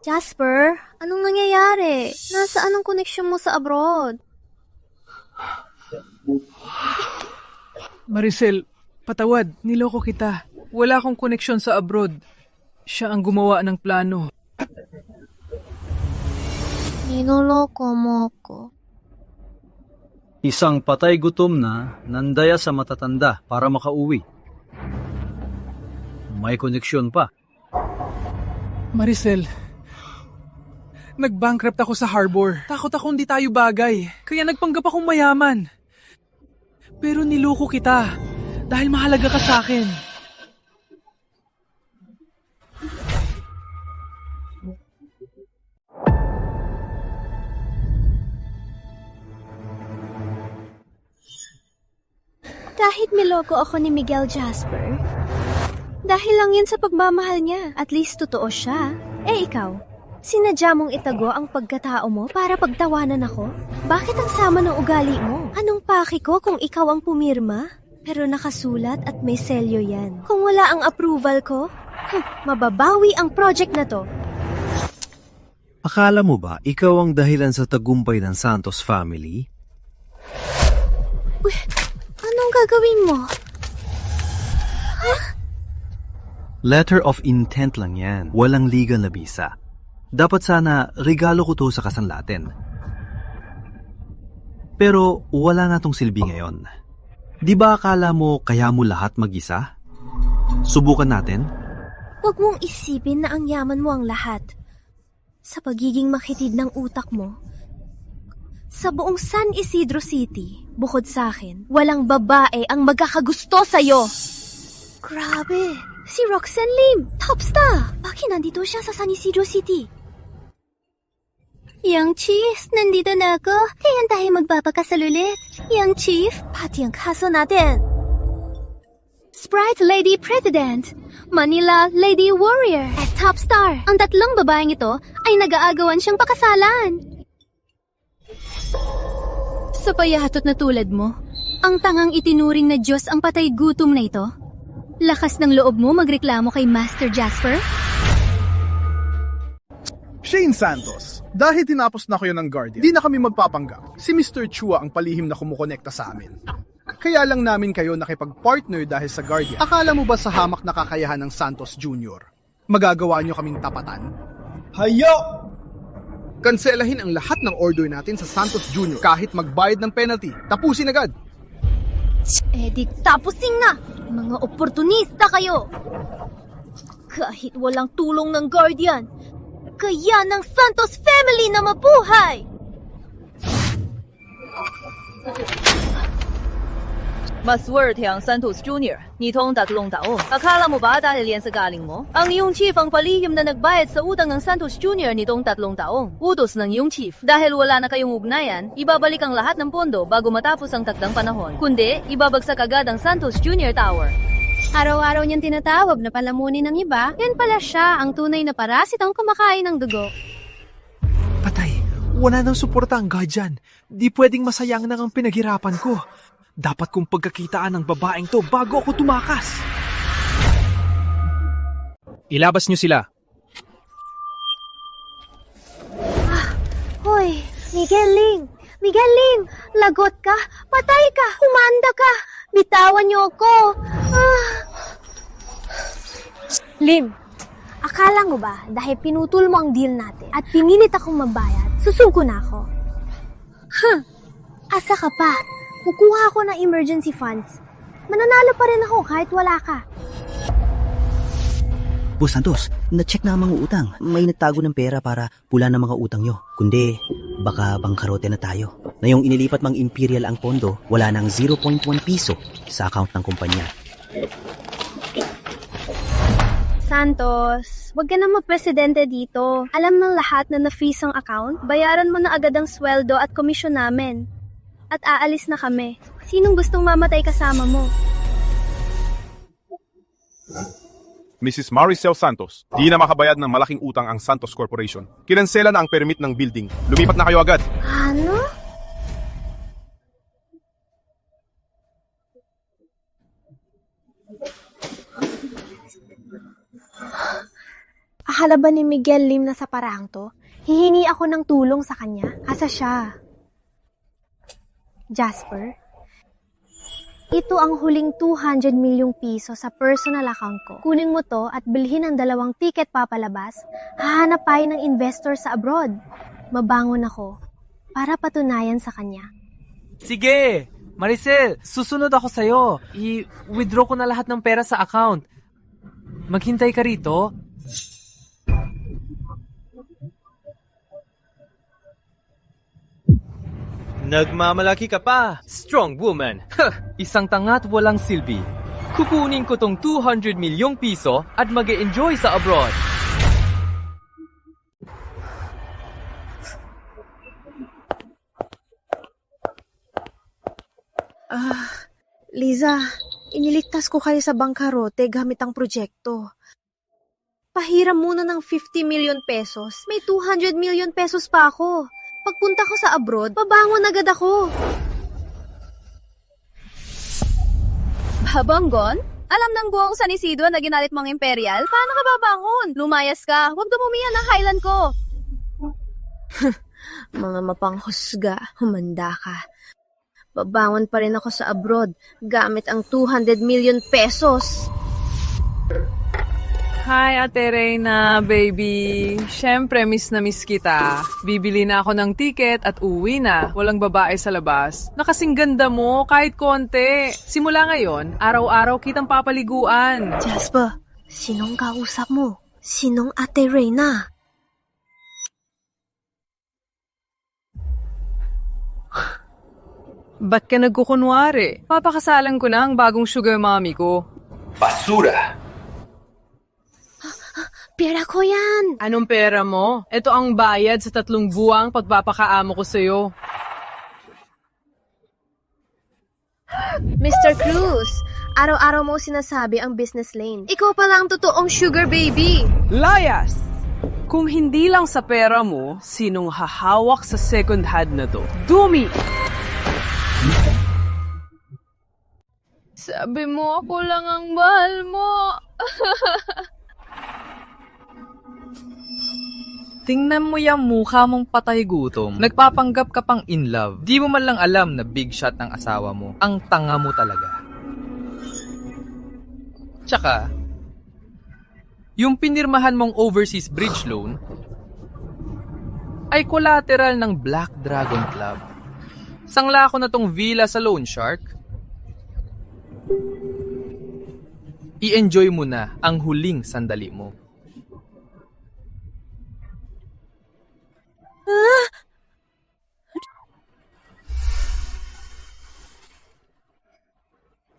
Jasper, anong nangyayari? Nasaan ang connection mo sa abroad?
Maricel, patawad. Niloko kita. Wala akong koneksyon sa abroad. Siya ang gumawa ng plano.
Ninoloko mo ko.
Isang patay gutom na nandaya sa matatanda para makauwi. May koneksyon pa.
Maricel, nag-bankrupt ako sa harbor. Takot ako hindi tayo bagay. Kaya nagpanggap akong mayaman. Pero niloko kita dahil mahalaga ka sa akin.
Kahit niloko ako ni Miguel Jasper, dahil lang yan sa pagmamahal niya. At least totoo siya. Eh ikaw, sinadya mong itago ang pagkatao mo para pagtawanan ako? Bakit ang sama ng ugali mo? Anong paki ko kung ikaw ang pumirma? Pero nakasulat at may selyo yan. Kung wala ang approval ko, mababawi ang project na to.
Akala mo ba ikaw ang dahilan sa tagumpay ng Santos family?
Uy, anong gagawin mo?
Letter of intent lang yan. Walang legal na bisa. Dapat sana regalo ko to sa kasanlatin. Pero wala nga tong silbi ngayon. Di ba akala mo kaya mo lahat mag-isa? Subukan natin?
Huwag mong isipin na ang yaman mo ang lahat. Sa pagiging makitid ng utak mo, sa buong San Isidro City, bukod sa akin, walang babae ang magkakagusto sa'yo. Grabe, si Roxanne Lim, top star. Bakit nandito siya sa San Isidro City? Young Chief, nandito na ako. Kaya tayo magpapakasal ulit. Young Chief, pati ang kaso natin. Sprite Lady President, Manila Lady Warrior, at Top Star. Ang tatlong babaeng ito ay nag-aagawan siyang pakasalan. Sa payatot na tulad mo, ang tangang itinuring na Diyos ang patay gutom na ito? Lakas ng loob mo magreklamo kay Master Jasper?
Shane Santos, dahil tinapos na kayo ng Guardian, di na kami magpapanggap. Si Mr. Chua ang palihim na kumukonekta sa amin. Kaya lang namin kayo nakipag-partner dahil sa Guardian. Akala mo ba sa hamak na kakayahan ng Santos Jr., magagawa nyo kaming tapatan? Hayo! Kanselahin ang lahat ng order natin sa Santos Jr. kahit magbayad ng penalty. Tapusin agad!
Eh di tapusin na! Mga oportunista kayo! Kahit walang tulong ng Guardian, kaya ng Santos family na mabuhay!
Maswerte ang Santos Jr. nitong 3 taon. Akala mo ba dahil yan sa galing mo? Ang iyong chief ang palihim na nagbayad sa utang ng Santos Jr. nitong 3 taong. Utos ng iyong chief. Dahil wala na kayong ugnayan, ibabalik ang lahat ng pondo bago matapos ang takdang panahon. Kundi, ibabagsak agad ang Santos Jr. Tower.
Araw-araw niyang tinatawag na palamunin ng iba, yan pala siya ang tunay na parasitang kumakain ng dugo.
Patay, wala nang suporta ang Guardian. Di pwedeng masayang nang ang pinaghirapan ko. Dapat kong pagkakitaan ng babaeng to bago ako tumakas.
Ilabas niyo sila.
Hoy, Miguel Lim! Miguel Lim! Lagot ka! Patay ka! Humanda ka! Bitawan niyo ako! Lim, akala mo ba dahil pinutol mo ang deal natin at pinilit akong magbayad, susuko na ako? Asa ka pa? Kukuha ako ng emergency funds. Mananalo pa rin ako kahit wala ka.
Boss Santos, na-check na ang mga utang. May nagtago ng pera para pula ng mga utang nyo. Kundi, baka bangkarote na tayo. Na yung inilipat mang Imperial ang pondo, wala nang 0.1 piso sa account ng kumpanya.
Santos, wag ka na mapresidente dito. Alam ng lahat na na-freeze ang account, bayaran mo na agad ang sweldo at komisyon namin. At aalis na kami. Sinong gustong mamatay kasama mo?
Mrs. Maricel Santos, di na makabayad ng malaking utang ang Santos Corporation. Kinansela na ang permit ng building. Lumipat na kayo agad.
Ano? Akala ba ni Miguel Lim na sa parang to? Hihingi ako ng tulong sa kanya? Asa siya? Jasper? Ito ang huling 200 milyong piso sa personal account ko. Kunin mo to at bilhin ang 2 ticket papalabas. Hahanap tayo ng investor sa abroad. Mabangon ako para patunayan sa kanya.
Sige! Maricel, susunod ako sa'yo. I-withdraw ko na lahat ng pera sa account. Maghintay ka rito. Nagmamalaki ka pa. Strong woman. Isang tangat walang silbi. Kukunin ko tong 200 milyong piso at mag-e-enjoy sa abroad.
Liza, iniligtas ko kayo sa bangkarote gamit ang proyekto. Pahiram muna ng 50 million pesos. May 200 million pesos pa ako. Pagpunta ko sa abroad, babangon agad ako.
Babanggon? Alam ng buong San Isidro na ginalit mong Imperial? Paano ka babangon? Lumayas ka. Huwag dumumihan ng Highland ko.
Mga mapanghusga, humanda ka. Babangon pa rin ako sa abroad gamit ang 200 million pesos.
Hi, Ate Reyna, baby. Siyempre, miss na miss kita. Bibili na ako ng ticket at uwi na. Walang babae sa labas. Nakasing ganda mo, kahit konti. Simula ngayon, araw-araw kitang papaliguan.
Jasper, sinong kausap mo? Sinong Ate Reyna?
Ba't ka nagkukunwari? Papakasalan ko na ang bagong sugar mommy ko.
Basura!
Pera ko yan!
Anong pera mo? Ito ang bayad sa 3 buwang pagpapakaamo ko sa'yo.
Mr. Cruz, araw-araw mo sinasabi ang business lane. Ikaw pala ang totoong sugar baby!
Layas! Kung hindi lang sa pera mo, sinong hahawak sa second hand na to? Dumi! Sabi mo ako lang ang mahal mo.
Tingnan mo yung mukha mong patay gutom. Nagpapanggap ka pang in love. Di mo man lang alam na big shot ng asawa mo. Ang tanga mo talaga. Tsaka, yung pinirmahan mong overseas bridge loan ay collateral ng Black Dragon Club. Sangla ko na tong villa sa Loan Shark. I-enjoy mo na ang huling sandali mo.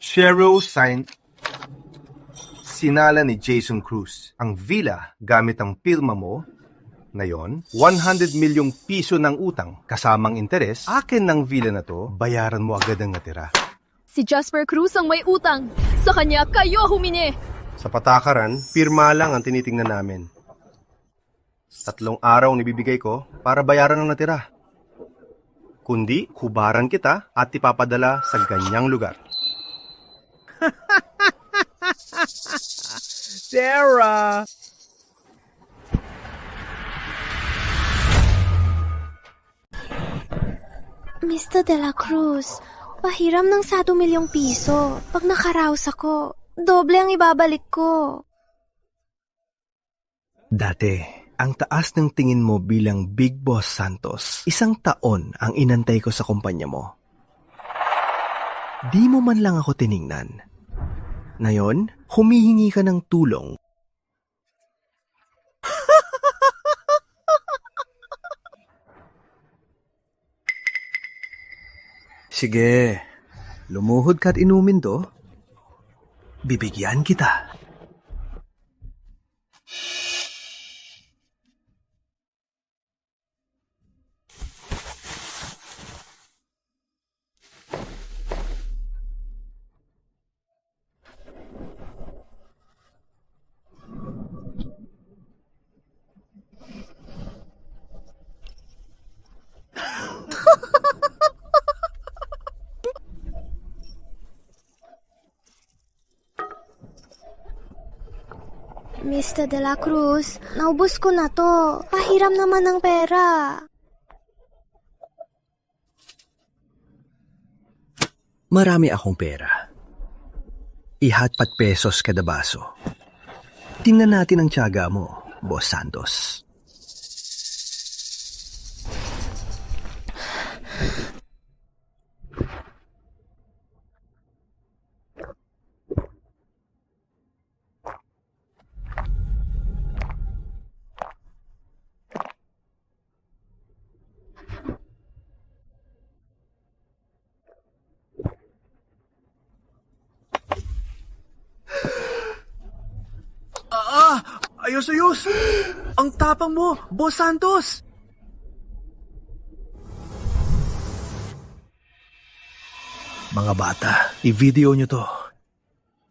Cheryl signed sinala ni Jason Cruz ang villa gamit ang pirma mo. Ngayon, 100 milyong piso ng utang kasamang interes. Akin ng villa na to, bayaran mo agad ang natira.
Si Jasper Cruz ang may utang. Sa kanya, kayo humingi.
Sa patakaran, pirma lang ang tinitingnan namin. 3 araw nibibigay ko para bayaran ang natira. Kundi, kubaran kita at ipapadala sa ganyang lugar.
Sarah!
Mr. De La Cruz, pahiram ng 1 milyong piso. Pag nakaraos ako, doble ang ibabalik ko.
Dati, ang taas ng tingin mo bilang Big Boss Santos, 1 taon ang inantay ko sa kumpanya mo. Di mo man lang ako tiningnan. Ngayon, humihingi ka ng tulong. Sige, lumuhod ka at inumin to. Bibigyan kita.
Mr. De La Cruz, naubos ko na to. Pahiram naman ng pera.
Marami akong pera. Ihatpat pesos kada baso. Tingnan natin ang tiyaga mo, Boss Santos.
Ayos! Ang tapang mo, Boss Santos!
Mga bata, i-video nyo to.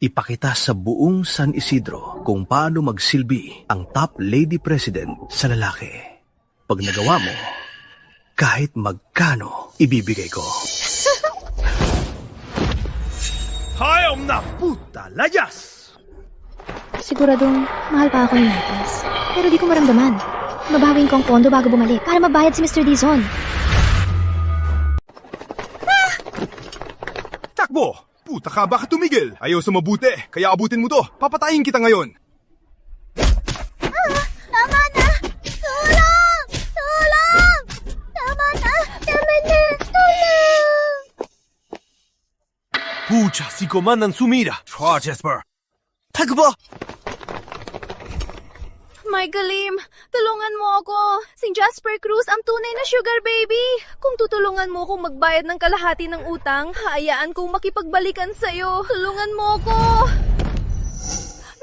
Ipakita sa buong San Isidro kung paano magsilbi ang top lady president sa lalaki. Pag nagawa mo, kahit magkano ibibigay ko.
Hayom na puta, layas!
Siguradong mahal pa ako ni Marcos. Pero di ko maramdaman. Babawin ko ang pondo bago bumalik para mabayad si Mr. Dizon.
Takbo! Puta ka, baka tumigil. Ayaw sa mabuti, kaya abutin mo to. Papatayin kita ngayon.
Tama na! Tulong! Tulong! Tama na! Tulong!
Pucha, si Komandan sumira. Jasper. Takbo!
My galim, tulungan mo ako. Si Jasper Cruz ang tunay na sugar baby. Kung tutulungan mo akong magbayad ng kalahati ng utang, hayaan kong makipagbalikan sa'yo. Tulungan mo ako.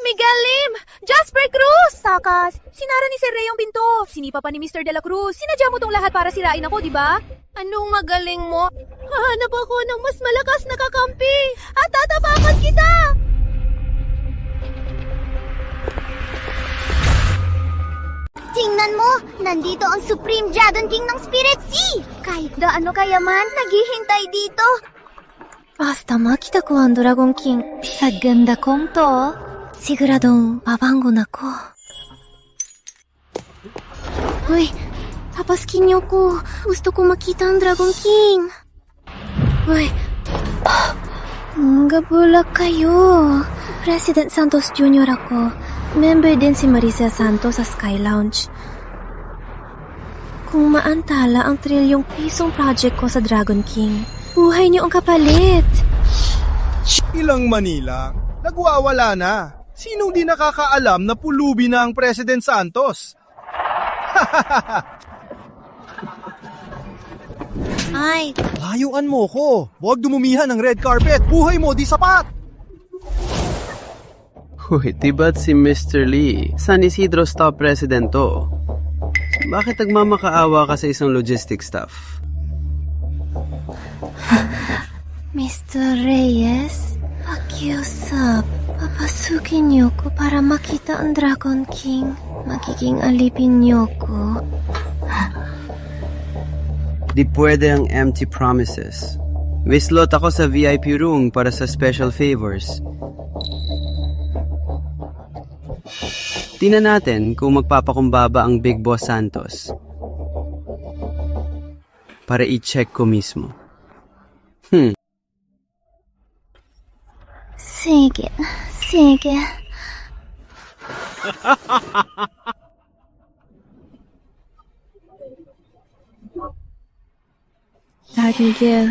Miguel Lim! Jasper Cruz!
Takas, sinara ni Sir Ray ang pinto. Sinipa pa ni Mr. De La Cruz. Sinadya mo tong lahat para sirain ako, di ba?
Anong magaling mo? Hahanap ako ng mas malakas na kakampi at tatapakan kita!
Tingnan mo, nandito ang Supreme Dragon King ng Spirit Sea! Kahit gaano kayaman, naghihintay dito.
Basta makita ko ang Dragon King. Sa ganda kong to, siguradong babangon ako. Uy, papaskin niyo ko. Gusto ko makita ang Dragon King. Uy, gabula kayo. President Santos Jr. ako. Member din si Maricel Santos sa Sky Lounge. Kung maantala ang trilyong pisong project ko sa Dragon King, buhay niyo ang kapalit.
Ilang Manila, nagwawala na. Sinong di nakakaalam na pulubi na ang President Santos?
Ay,
Layuan mo ko. Huwag dumumihan ng red carpet. Buhay mo, di sapat.
Huy, di ba't si Mr. Lee? San Isidro Stop President to? Bakit nagmamakaawa ka sa isang logistics staff?
Mr. Reyes, pakiusap. Papasukin niyo ko para makita ang Dragon King. Magiging alipin niyo ko.
Di pwede ang empty promises. May slot ako sa VIP room para sa special favors. Tingnan natin kung magpapakumbaba ang Big Boss Santos. Para i-check ko mismo.
Sige, sige. Dad Miguel,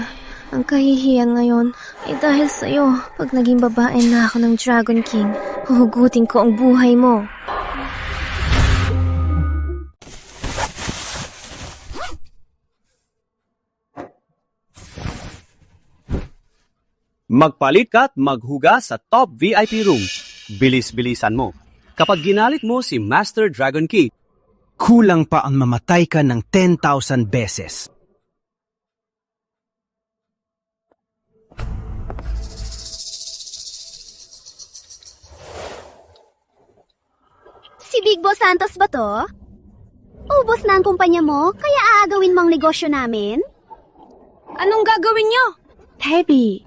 ang kahihiyan ngayon ay dahil sa'yo. Pag naging babae na ako ng Dragon King, huhugutin ko ang buhay mo.
Magpalit ka at maghugas sa top VIP room. Bilis-bilisan mo. Kapag ginalit mo si Master Dragon King,
Kulang pa ang mamatay ka ng 10,000 beses.
Si Big Boss Santos ba to? Ubos na ang kumpanya mo, kaya aagawin mong negosyo namin?
Anong gagawin niyo?
Tebby,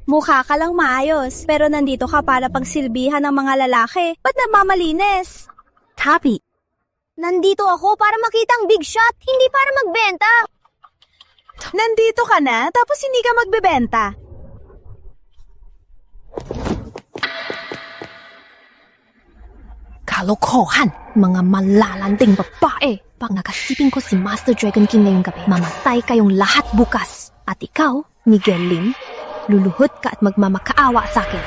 mukha ka lang maayos, pero nandito ka para pagsilbihan ng mga lalaki. Ba't namamalinis?
Tapi, nandito ako para makita ang big shot, hindi para magbenta.
Nandito ka na, tapos hindi ka magbebenta.
Kalokohan! Mga malalanding babae! Pag nakasipin ko si Master Dragon King ngayong gabi, mamatay kayong lahat bukas. At ikaw, Miguel Lim, luluhod ka at magmamakaawa sa akin.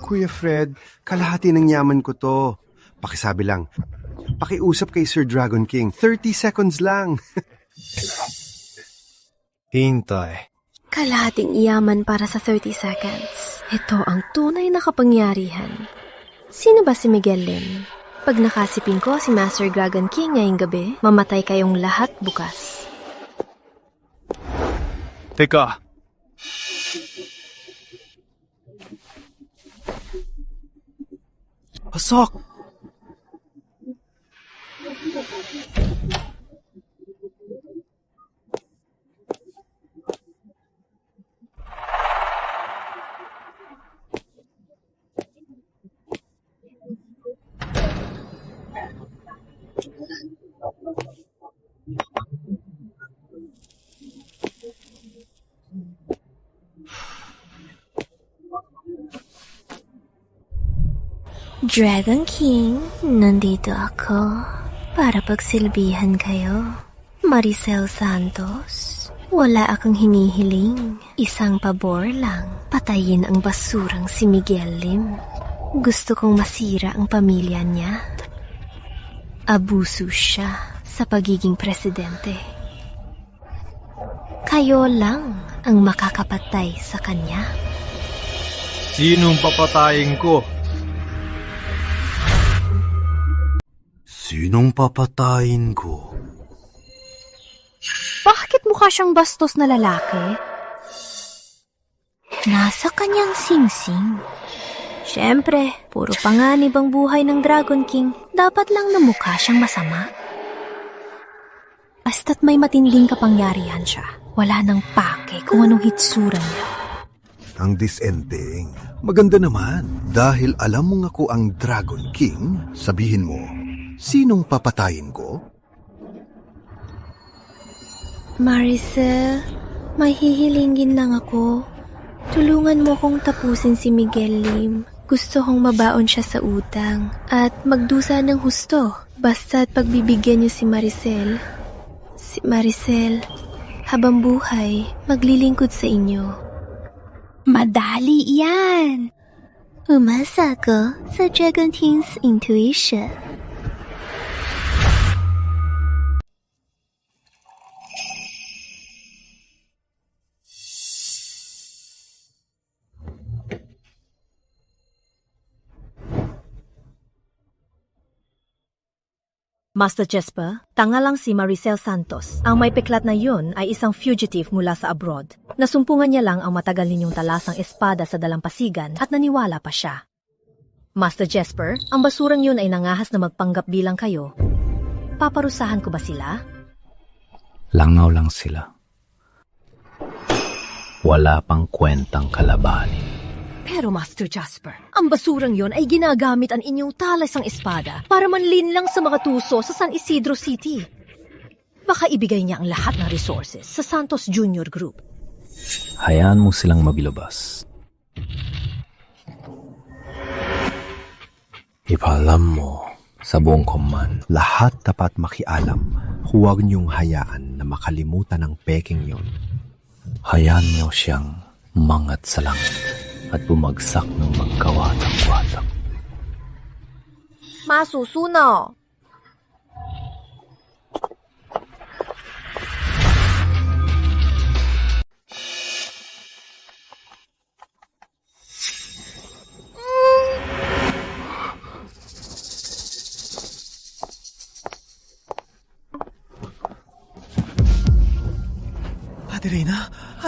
Kuya Fred, kalahati ng yaman ko to. Pakisabi lang. Pakiusap kay Sir Dragon King. 30 seconds lang.
Hintay.
Kalahating iyaman para sa 30 seconds. Ito ang tunay na kapangyarihan. Sino ba si Miguel Lim? Pag nakasipin ko si Master Dragon King ngayong gabi, mamatay kayong lahat bukas.
Teka.
Pasok!
Dragon King, nandito ako para pagsilbihan kayo. Maricel Santos, wala akong hinihiling. Isang pabor lang, patayin ang basurang si Miguel Lim. Gusto kong masira ang pamilya niya. Abuso siya sa pagiging presidente. Kayo lang ang makakapatay sa kanya.
Sinong papatayin ko?
Sinong papatayin ko?
Bakit mukha siyang bastos na lalaki? Nasa kanyang singsing. Siyempre, puro panganib ang buhay ng Dragon King. Dapat lang na mukha siyang masama. Basta't may matinding kapangyarihan siya, wala nang pake kung anong hitsura niya.
Ang disenteng. Maganda naman. Dahil alam mo nga ko ang Dragon King, sabihin mo, sinong papatayin ko?
Maricel, may hihilingin lang ako. Tulungan mo kong tapusin si Miguel Lim. Gusto kong mabaon siya sa utang at magdusa ng husto. Basta't pagbibigyan niyo si Maricel. Si Maricel, habang buhay, maglilingkod sa inyo.
Madali yan. Umasa ka sa Dragon King's intuition.
Master Jesper, tanga lang si Maricel Santos. Ang may piklat na yun ay isang fugitive mula sa abroad. Nasumpungan niya lang ang matagal ninyong talasang espada sa dalampasigan at naniwala pa siya. Master Jesper, ang basurang yun ay nangahas na magpanggap bilang kayo. Paparusahan ko ba sila?
Langaw lang sila. Wala pang kwentang kalabanin.
Pero Master Jasper, ang basurang yon ay ginagamit ang inyong talasang espada para manlin lang sa mga tuso sa San Isidro City. Baka ibigay niya ang lahat ng resources sa Santos Junior Group.
Hayaan mo silang mabilabas.
Ipaalam mo sa buong command, lahat dapat makialam. Huwag niyong hayaan na makalimutan ang peking yon.
Hayaan niyo siyang mangat sa langit at bumagsak ng magkawatak-watak.
Masusuno.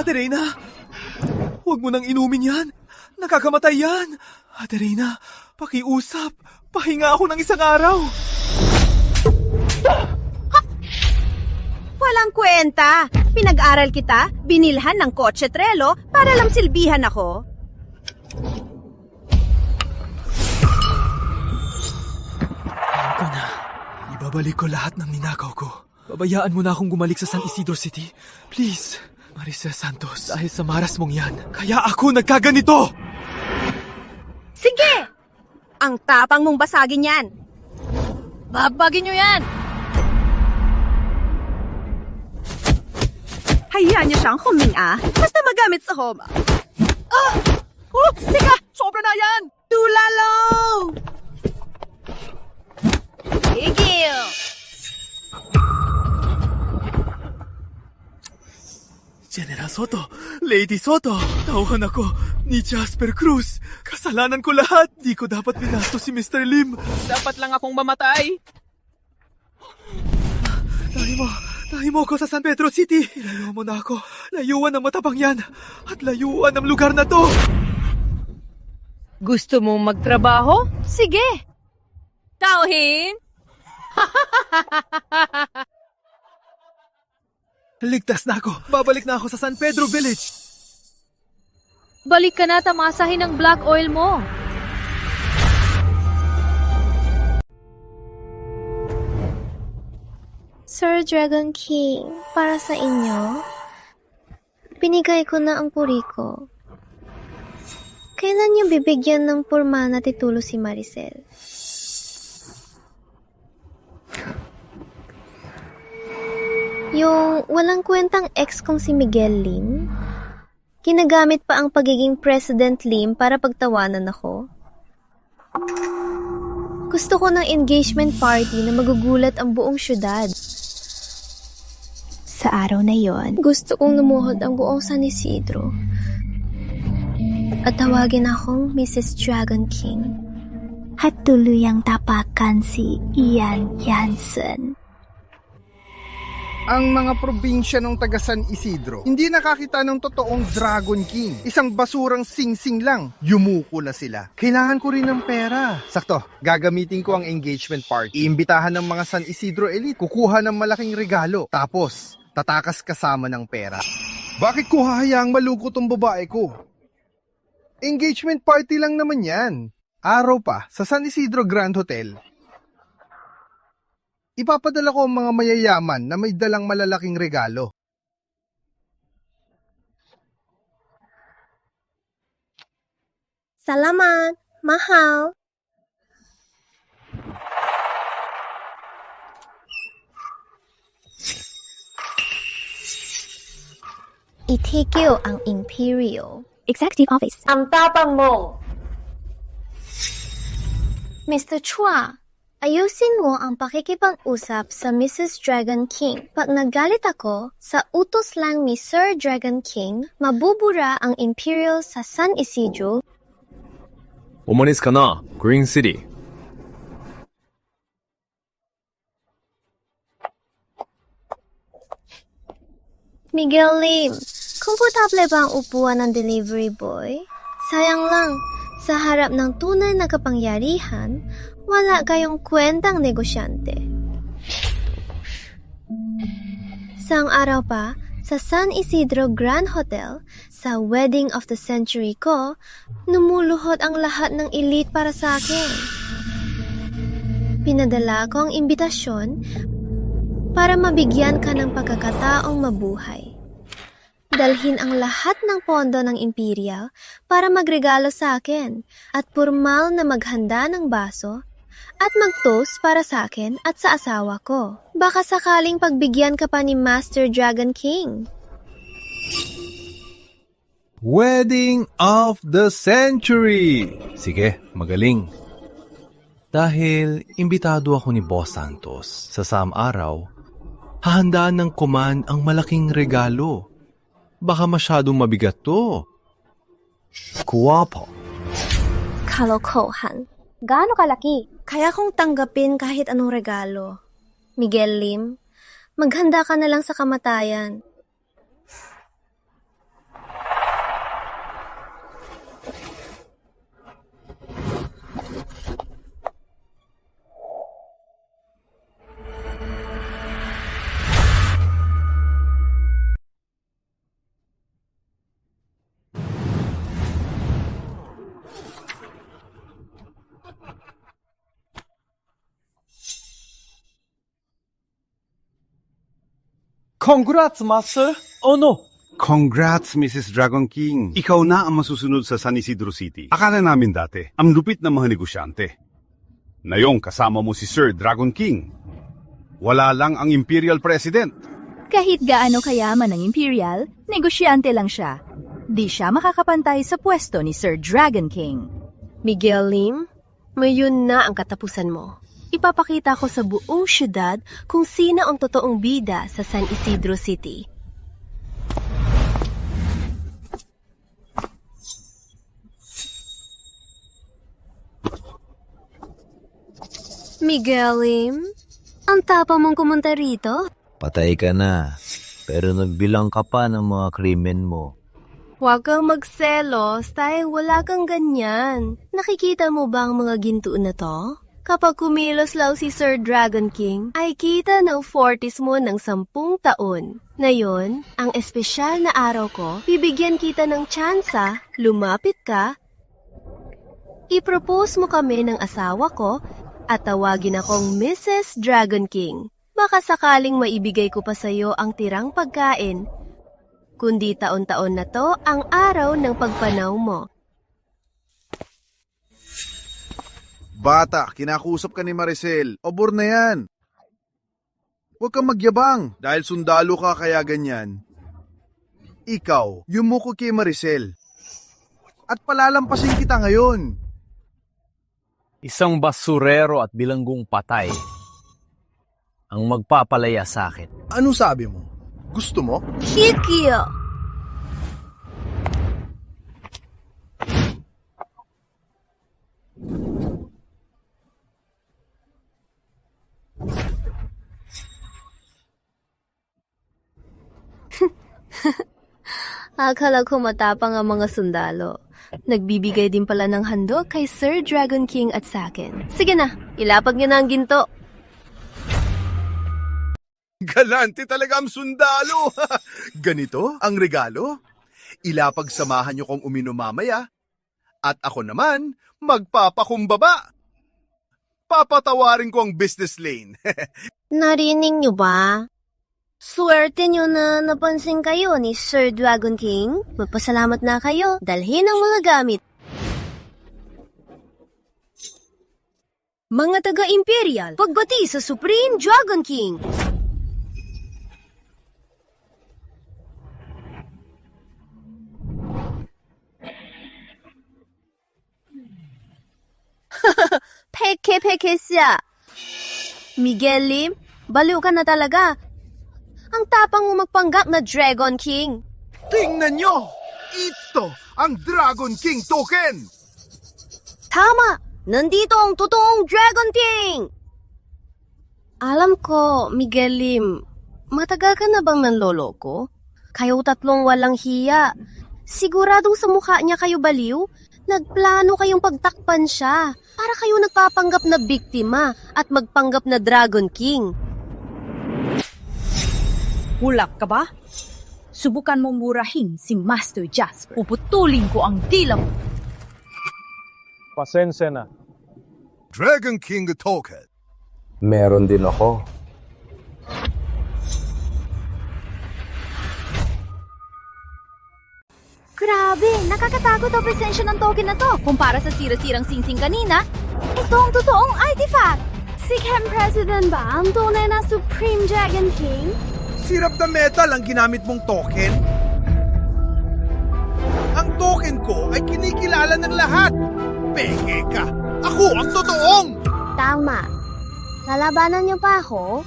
Adelina! Huwag mo nang inumin yan! Nakakamatay yan! Adelina, pakiusap! Pahinga ako ng isang araw!
Walang kwenta! Pinag-aral kita, binilhan ng kotse trelo para lang silbihan ako.
Alam ko na. Ibabalik ko lahat ng ninakaw ko. Babayaan mo na akong gumalik sa San Isidro City. Please, Maricel Santos, dahil sa maras mong yan, kaya ako nagkaganito!
Sige! Ang tapang mong basagin yan!
Babagin nyo yan!
Hayaan niyo siyang huminga, basta magamit sa home.
Teka! Sobra na yan!
Tulalo!
Igil!
General Soto, Lady Soto, tauhan ako ni Jasper Cruz. Kasalanan ko lahat. Di ko dapat binastos si Mr. Lim.
Dapat lang akong mamatay.
Tahi mo ako sa San Pedro City. Ilayo mo na ako. Layuan ang matabang yan. At layuan ang lugar na to.
Gusto mong magtrabaho? Sige! Tauhin!
Ligtas na ako. Babalik na ako sa San Pedro Village.
Balik ka na, tamasahin ng black oil mo.
Sir Dragon King, para sa inyo, binigay ko na ang puri ko. Kailan niyo bibigyan ng purma na titulo si Maricel? Yung walang kwentang ex kong si Miguel Lim? Ginagamit pa ang pagiging President Lim para pagtawanan ako? Gusto ko ng engagement party na magugulat ang buong syudad.
Sa araw na yon,
Gusto kong lumuhod ang buong San Isidro. At tawagin akong Mrs. Dragon King.
At tuluyang tapakan si Ian Yansen.
Ang mga probinsya ng taga San Isidro, hindi nakakita ng totoong Dragon King. Isang basurang sing-sing lang. Yumuko na sila. Kailangan ko rin ng pera. Sakto, gagamitin ko ang engagement party. Iimbitahan ng mga San Isidro elite. Kukuha ng malaking regalo. Tapos, tatakas kasama ng pera. Bakit ko hahayaang malungkot ang babae ko? Engagement party lang naman yan. Araw pa, sa San Isidro Grand Hotel. Ipapadala ko ang mga mayayaman na may dalang malalaking regalo.
Salamat! Mahal! Itigil ang Imperio. Executive Office.
Ang tapang mo!
Mr. Chua, ayusin mo ang pakikipag-usap sa Mrs. Dragon King. Pag nagalit ako, sa utos lang ni Sir Dragon King, mabubura ang Imperial sa San Isidro.
Umalis ka na, Green City.
Miguel Lim, komportable ba ang upuan ng delivery boy? Sayang lang, sa harap ng tunay na kapangyarihan, wala kayong kwentang negosyante. Saang araw pa, sa San Isidro Grand Hotel, sa wedding of the century ko, numuluhod ang lahat ng elite para sa akin. Pinadala ko ang imbitasyon para mabigyan ka ng pagkakataong mabuhay. Dalhin ang lahat ng pondo ng Imperial para magregalo sa akin at formal na maghanda ng baso at mag-toast para sa akin at sa asawa ko. Baka sakaling pagbigyan ka pa ni Master Dragon King.
Wedding of the Century! Sige, magaling. Dahil imbitado ako ni Boss Santos sa araw, hahandaan ng command ang malaking regalo. Baka masyadong mabigat to. Guwapo.
Kalokohan. Gaano kalaki? Kaya kong tanggapin kahit anong regalo. Miguel Lim, maghanda ka na lang sa kamatayan.
Congrats, Master! Oh no!
Congrats, Mrs. Dragon King. Ikaw na ang masusunod sa San Isidro City. Akala namin dati, ang lupit na mga negosyante. Ngayong kasama mo si Sir Dragon King. Wala lang ang Imperial President.
Kahit gaano kayaman ng Imperial, negosyante lang siya. Di siya makakapantay sa pwesto ni Sir Dragon King.
Miguel Lim, mayon na ang katapusan mo. Ipapakita ko sa buong syudad kung sino ang totoong bida sa San Isidro City. Miguel Lim, ang tapang mong kumunta rito.
Patay ka na, pero nagbilang ka pa ng mga krimen mo.
Huwag kang magselos dahil wala kang ganyan. Nakikita mo ba ang mga ginto na to? Kapag kumilos lang si Sir Dragon King, ay kita ng 40s mo ng 10 taon. Ngayon, ang espesyal na araw ko, bibigyan kita ng tsansa, lumapit ka, i-propose mo kami ng asawa ko, at tawagin akong Mrs. Dragon King. Baka sakaling maibigay ko pa sa'yo ang tirang pagkain, kundi taon-taon na to ang araw ng pagpanaw mo.
Bata, kinakusap ka ni Maricel. Obor na yan. Huwag kang magyabang dahil sundalo ka kaya ganyan. Ikaw, yumuko kay Maricel. At palalampasin kita ngayon.
Isang basurero at bilanggong patay ang magpapalaya sa akin.
Ano sabi mo? Gusto mo?
Kikyo! Akala ko matapang ang mga sundalo. Nagbibigay din pala ng handog kay Sir Dragon King at sakin. Sige na, ilapag niyo na ang ginto.
Galante talaga ang sundalo! Ganito ang regalo? Ilapagsamahan niyo kong uminom mamaya. At ako naman, magpapakumbaba. Papatawarin ko ang business lane.
Narinig niyo ba? Swerte niyo na napansin kayo ni Sir Dragon King. Magpasalamat na kayo. Dalhin ang mga gamit.
Mga taga-Imperial, pagbati sa Supreme Dragon King! peke siya. Miguel Lim, baliw ka na talaga. Ang tapang mo magpanggap na Dragon King.
Tingnan nyo! Ito ang Dragon King token!
Tama! Nandito ang totoong Dragon King! Alam ko, Miguel Lim, matagal ka na bang nanloloko? Kayo tatlong walang hiya. Siguradong sa mukha niya kayo baliw? Nagplano kayong pagtakpan siya para kayo nagpapanggap na biktima at magpanggap na Dragon King.
Hulak ka ba? Subukan mong murahin si Master Jasper. Puputulin ko ang dila mo.
Pasensya na.
Dragon King token.
Meron din ako.
Grabe, nakakatakot ang presensya ng token na to. Kumpara sa sira-sirang singsing kanina, ito ang totoong artifact. Si Chem President ba ang tunay na Supreme Dragon King?
Sirap na metal ang ginamit mong token? Ang token ko ay kinikilala ng lahat. Peke ka! Ako ang totoong!
Tama. Lalabanan niyo pa ako?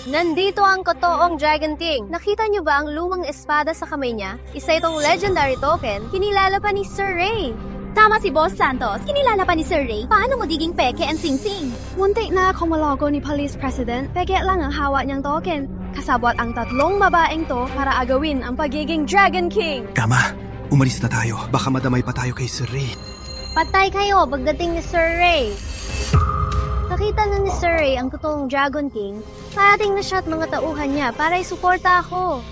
Nandito ang totoong Dragon King. Nakita niyo ba ang lumang espada sa kamay niya? Isa itong legendary token, kinilala pa ni Sir Ray.
Tama si Boss Santos. Kinilala pa ni Sir Ray. Paano magiging peke ang singsing?
Muntik na akong malogo ni Police President. Peke lang ang hawak niyang token. Kasabot ang tatlong babaeng to para agawin ang pagiging Dragon King.
Tama, umalis na tayo. Baka madamay pa tayo kay Sir Ray.
Patay kayo pagdating ni Sir Ray. Nakita na ni Sir Ray ang totoong Dragon King. Parating na siya at mga tauhan niya para isuporta ako.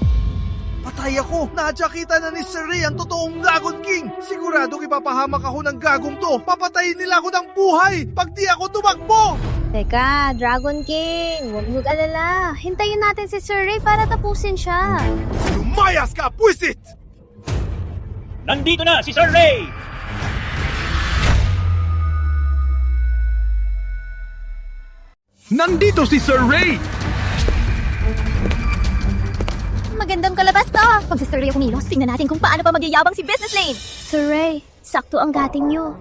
Patay ako! Nadyakita na ni Sir Ray ang totoong Dragon King! Siguradong ipapahamak ako ng gagong to! Papatayin nila ako ng buhay pag di ako tumakbo!
Teka, Dragon King, huwag mag-alala. Hintayin natin si Sir Ray para tapusin siya.
Lumayas ka, puwisit!
Nandito na si Sir Ray!
Nandito si Sir Ray!
Magandang kalabas to! Pag si Sir Ray kumilos, tingnan natin kung paano pa magyayabang si Business Lane!
Sir Ray, sakto ang gating niyo.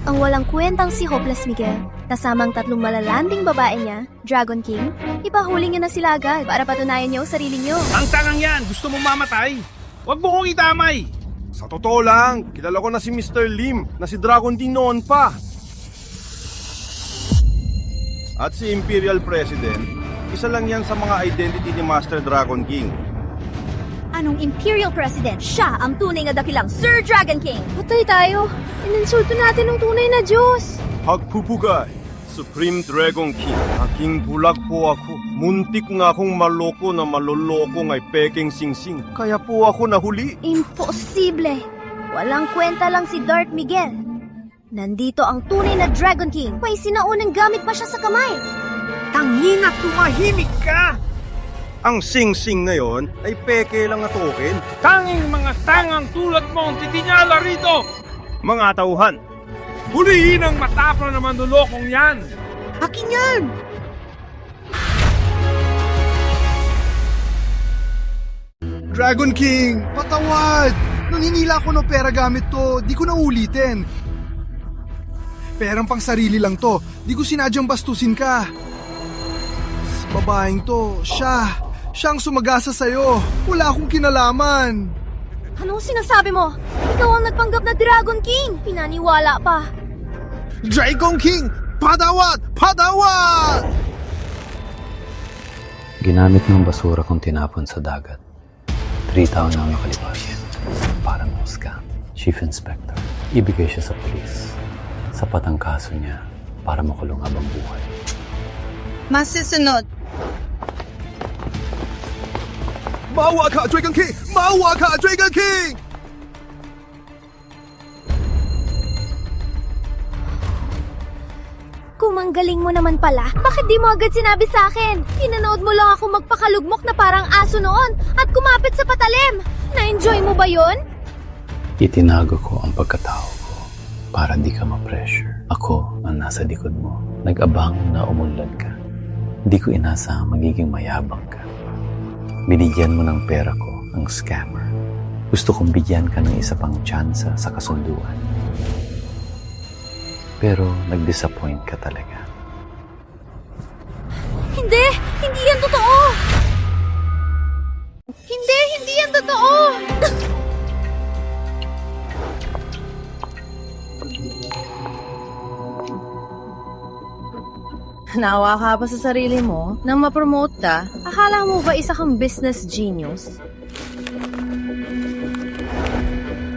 Ang walang kwentang si Hopeless Miguel, kasamang tatlong malalanding babae niya, Dragon King, ipahuli niyo na sila agad para patunayan niyo ang sarili niyo.
Ang tangang yan! Gusto mong mamatay? Huwag mo kong itamay! Sa totoo lang, kilala ko na si Mr. Lim na si Dragon King noon pa. At si Imperial President, isa lang yan sa mga identity ni Master Dragon King.
Anong Imperial President? Siya ang tunay na dakilang Sir Dragon King!
Patay tayo! Ininsulto natin ang tunay na Diyos!
Hagpupugay, Supreme Dragon King, aking bulag po ako. Muntik nga akong maloko na maloloko nga'y peking singsing. Kaya po ako nahuli.
Imposible! Walang kwenta lang si Darth Miguel. Nandito ang tunay na Dragon King. May sinaunang gamit pa siya sa kamay.
Tangina, tumahimik ka! Ang sing-sing na yon ay peke lang na token.
Tanging mga tangang tulad mo ang titinyala rito!
Mga tauhan,
Hulihin ang matapang na manlulokong yan!
akin yan! Dragon King, patawad! Nanginila ako ng pera gamit to, di ko na ulitin. Perang pang sarili lang to, di ko sinadyang bastusin ka. Si babaeng to, siyang sumagasa sa'yo. Wala akong kinalaman.
Anong sinasabi mo? Ikaw ang nagpanggap na Dragon King! Pinaniwala pa!
Dragon King! Padawat! Padawat!
Ginamit ng basura kong tinapon sa dagat. 3 taon na makalipas para mahusga. Chief Inspector, ibigay siya sa police. Sapat ang kaso niya para makulong habang buhay.
Masusunod.
Maawa ka, Dragon King! Maawa ka, Dragon King!
Kung ang galing mo naman pala, bakit di mo agad sinabi sa akin? Pinanood mo lang ako magpakalugmok na parang aso noon at kumapit sa patalim. Na-enjoy mo ba yon?
Itinago ko ang pagkatao ko para di ka ma-pressure. Ako ang nasa likod mo. Nag-abang na umunlad ka. Di ko inasa magiging mayabang ka. Binigyan mo ng pera ko ang scammer. Gusto kong bigyan ka ng isa pang tsansa sa kasunduan. Pero nag-disappoint ka talaga.
Hindi! Hindi yan totoo! Hindi yan totoo!
Naawa ka ba sa sarili mo nang ma-promote ka? Akala mo ba isa kang business genius?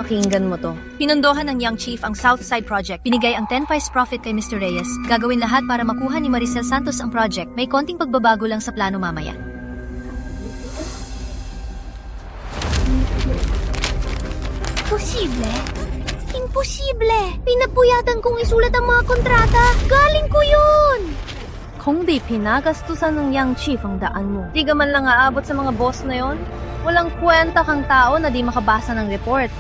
Pakinggan mo to.
Pinondohan ng Young Chief ang Southside Project. Binigay ang 10 pies profit kay Mr. Reyes. Gagawin lahat para makuha ni Maricel Santos ang project. May konting pagbabago lang sa plano mamaya.
Imposible. Imposible! Pinapuyatan kong isulat ang mga kontrata. Galing ko yun!
Kung di pinagastusan ng Young Chief ang daan mo, di ka man lang aabot sa mga boss na yon. Walang kwenta kang tao na di makabasa ng report.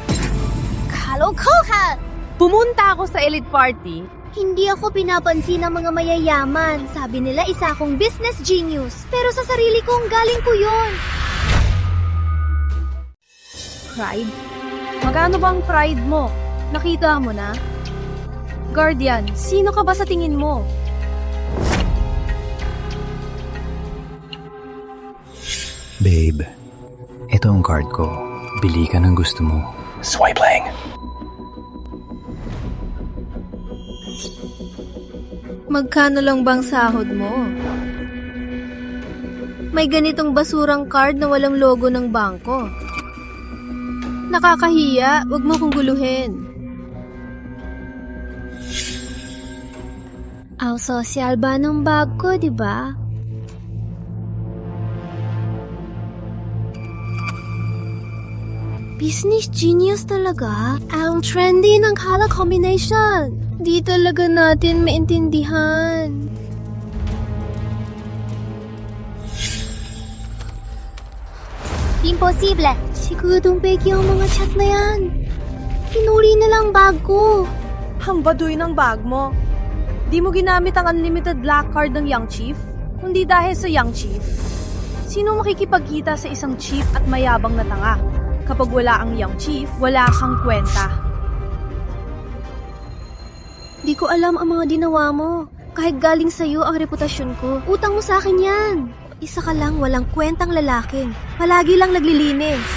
Kalokohan!
Pumunta ako sa elite party.
Hindi ako pinapansin ng mga mayayaman. Sabi nila isa akong business genius. Pero sa sarili kong galing ko yun.
Pride? Magkano bang pride mo? Nakita mo na? Guardian, sino ka ba sa tingin mo?
Babe, ito ang card ko. Bili ka ng gusto mo. Swipe lang.
Magkano lang bang sahod mo? May ganitong basurang card na walang logo ng bangko. Nakakahiya, wag mo kong guluhin.
Ang social ba ng bag ko, di ba? Business genius talaga. Ang trendy ng color combination. Di talaga natin maintindihan. Imposible. Siguradong peki ang mga chat na yan. Pinuri nilang bag ko.
Ang baduy ng bag mo. Di mo ginamit ang unlimited black card ng Young Chief? Kundi dahil sa Young Chief. Sino makikipagkita sa isang chief at mayabang na tanga? Kapag wala ang Young Chief, wala kang kwenta.
Di ko alam ang mga ginawa mo. Kahit galing sa'yo ang reputasyon ko. Utang mo sa akin yan. Isa ka lang walang kwentang lalaki. Palagi lang naglilinis.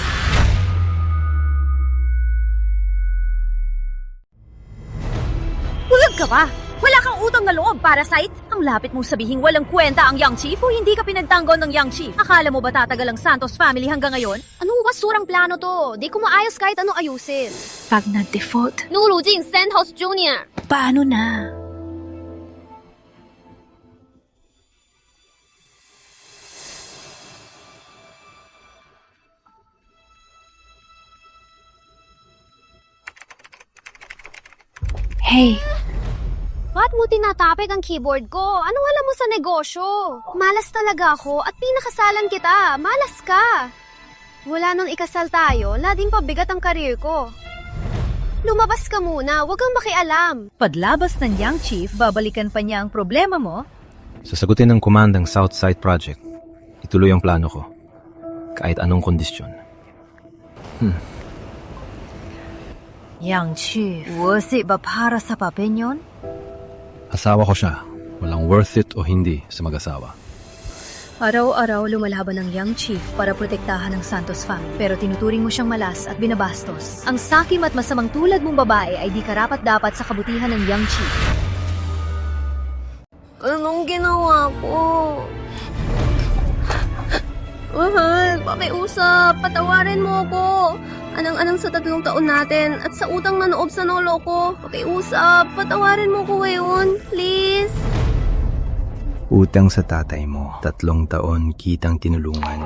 Bulag ka ba? Wala kang utang na loob, Parasite! Ang lapit mong sabihin walang kwenta ang Young Chief o hindi ka pinagtanggol ng Young Chief. Akala mo ba tatagal ang Santos family hanggang ngayon?
Anong basurang plano to? Di ko maayos kahit ano ayusin.
Pag nag-default,
Nurujing Santos Jr.
paano na? Hey,
Ba't mo tinatapik ang keyboard ko? Anong alam mo sa negosyo? Malas talaga ako at pinakasalan kita. Malas ka. Wala nung ikasal tayo, lading pabigat ang karir ko. Lumabas ka muna, huwag kang makialam.
Padlabas ng Young Chief, babalikan pa niya ang problema mo?
Sasagutin ng komandang Southside Project. Ituloy ang plano ko. Kahit anong kondisyon.
Young Chief, worth it ba para sa papel yun?
Asawa ko siya. Walang worth it o hindi sa mag-asawa.
Araw-araw lumalaban ng Young Chief para protektahan ang Santos family. Pero tinuturing mo siyang malas at binabastos. Ang sakim at masamang tulad mong babae ay di karapat-dapat sa kabutihan ng Young Chief.
Anong ginawa ko? Mahal, pakiusap, patawarin mo ako. Anang-anang sa 3 taon natin at sa utang na noob sa nolo ko. Pakiusap, patawarin mo ko ngayon, please.
Utang sa tatay mo. 3 taon kitang tinulungan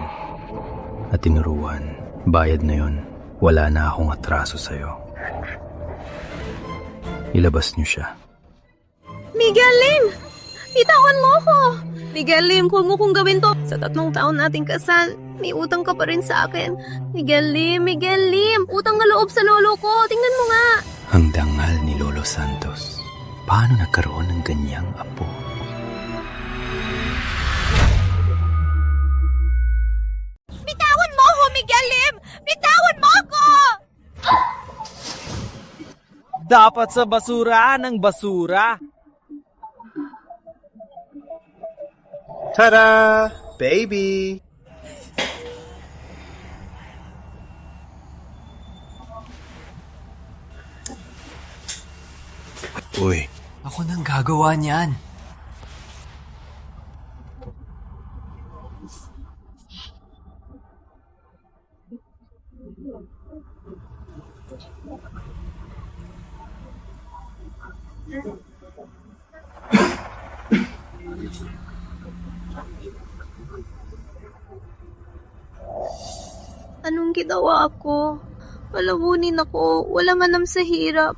at tinuruan. Bayad na yon. Wala na akong atraso sa'yo. Ilabas niyo siya.
Miguel Lim! Itawan mo ko! Miguel Lim, huwag mo kong gawin to. Sa 3 taon nating kasal, may utang ka pa rin sa akin. Miguel Lim, utang na loob sa lolo ko. Tingnan mo nga.
Ang dangal ni Lolo Santos. Paano nagkaroon ng ganyang apo?
Bitawan mo ako, Miguel Lim! Bitawan mo ako!
Dapat sa basura ng basura.
Tada! Baby!
Uy. Ako nang gagawa niyan.
Anong ginawa ko? Palamunin ako, walang anam sa hirap.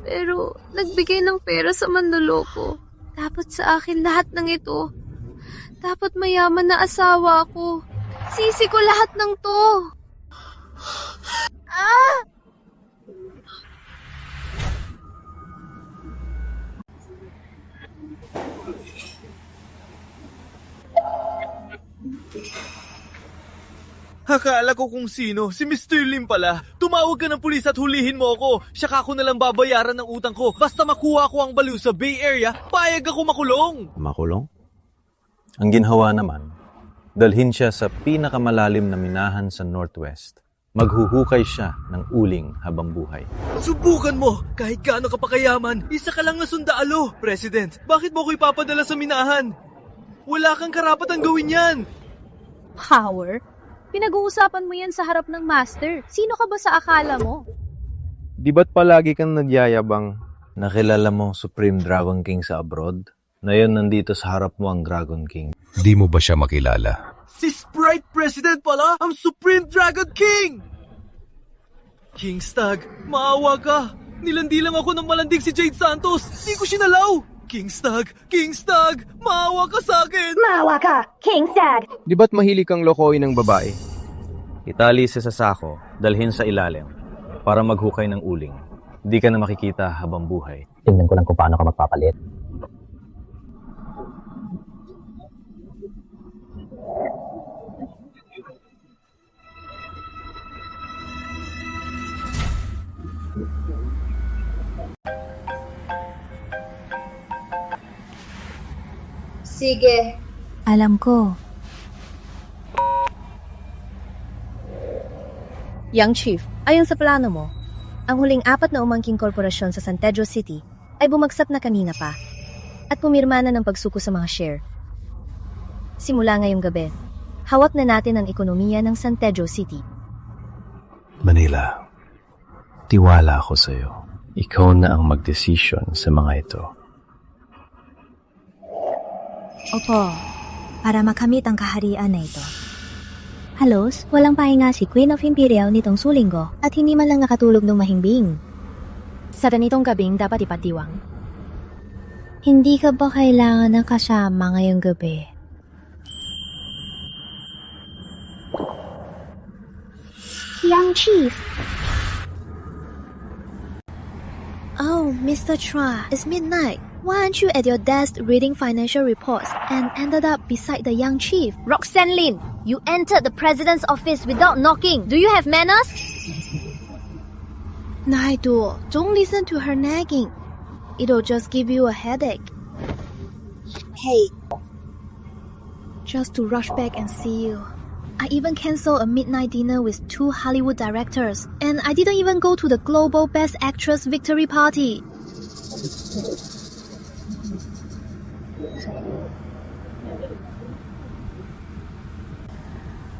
Pero nagbigay ng pera sa manloloko. Dapat sa akin lahat ng ito. Dapat mayaman na asawa ko. Sisi ko lahat ng to. Ah!
Akala ko kung sino, si Mr. Lim pala. Tumawag ka ng pulis at hulihin mo ako. Saka ako nalang babayaran ng utang ko. Basta makuha ko ang baliw sa Bay Area, payag ako makulong.
Makulong? Ang ginhawa naman, dalhin siya sa pinakamalalim na minahan sa Northwest. Maghuhukay siya ng uling habang buhay.
Subukan mo! Kahit gaano ka pa kayaman, isa ka lang na sundalo. President, bakit mo ko ipapadala sa minahan? Wala kang karapatang gawin yan!
Power? Pinag-uusapan mo yan sa harap ng master. Sino ka ba sa akala mo?
Di ba't palagi kang nagyayabang?
Nakilala mo Supreme Dragon King sa abroad? Na yun nandito sa harap mo ang Dragon King.
Di mo ba siya makilala?
Si Sprite President pala ang Supreme Dragon King! King Stag, maawa ka! Nilandi lang ako ng malandig si Jade Santos! Di ko sinalaw! King Stag, maawa ka sa akin!
Maawa ka, King Stag!
Di ba't mahilig kang lokohin ng babae?
Itali siya sa sako, dalhin sa ilalim, para maghukay ng uling. Di ka na makikita habang buhay.
Tingnan ko lang kung paano ka magpapalit.
Sige.
Alam ko.
Young Chief, ayon sa plano mo, ang huling 4 na umangking korporasyon sa San Pedro City ay bumagsak na kanina pa at pumirma na ng pagsuko sa mga share. Simula ngayong gabi, hawak na natin ang ekonomiya ng San Pedro City.
Manila, tiwala ako sa iyo. Ikaw na ang magdesisyon sa mga ito.
Opo, para makamit ang kaharian na ito. Halos, walang pahinga si Queen of Imperial nitong sulinggo at hindi man lang nakatulog ng mahimbing. Sa ganitong gabing dapat ipatiwang. Hindi ka ba kailangan ng kasama ngayong gabi?
Young Chief.
Oh, Mr. Chua, it's midnight. Why aren't you at your desk reading financial reports and ended up beside the young chief?
Roxanne Lin, you entered the president's office without knocking. Do you have manners?
Naidu, don't listen to her nagging. It'll just give you a headache. Hey. Just to rush back and see you. I even canceled a midnight dinner with 2 Hollywood directors, and I didn't even go to the Global Best Actress victory party.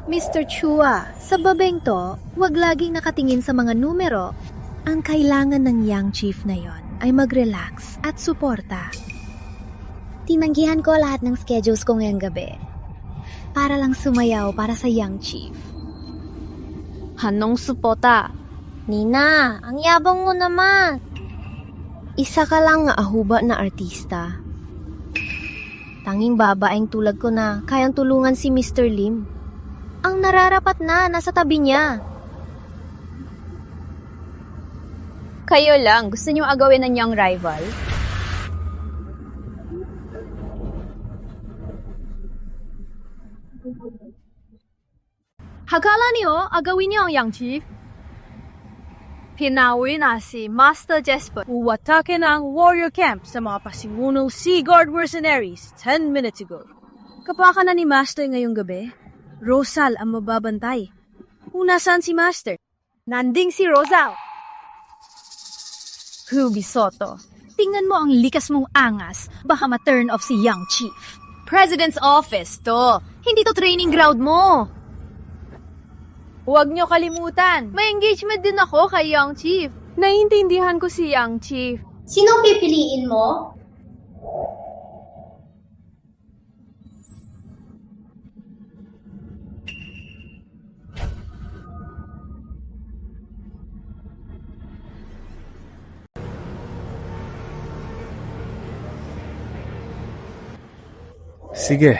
Mr. Chua, sa babeng to, huwag laging nakatingin sa mga numero. Ang kailangan ng young chief na yon ay mag-relax at suporta.
Tinanggihan ko lahat ng schedules ko ngayong gabi. Para lang sumayaw para sa young chief.
Anong suporta?
Nina, ang yabang mo naman.
Isa ka lang nga ahuba na artista. Tanging babaeng tulad ko na kayang tulungan si Mr. Lim. Ang nararapat na, nasa tabi niya.
Kayo lang, gusto niyo agawin ng young rival?
Akala niyo, agawin niyo ang young chief? Pinawi na si Master Jesper. Uwatake na ang warrior camp sa mga pasimunong Sea Guard mercenaries 10 minutes ago.
Kapaka na ni Master ngayong gabi. Rosal ang mababantay. Kung nasaan si Master?
Nanding si Rosal.
Ruby Soto, tingnan mo ang likas mong angas. Baka ma-turn off si Young Chief.
President's office to. Hindi to training ground mo.
Huwag niyo kalimutan, may engagement din ako kay Young Chief. Naiintindihan ko si Young Chief.
Sinong pipiliin mo?
Sige.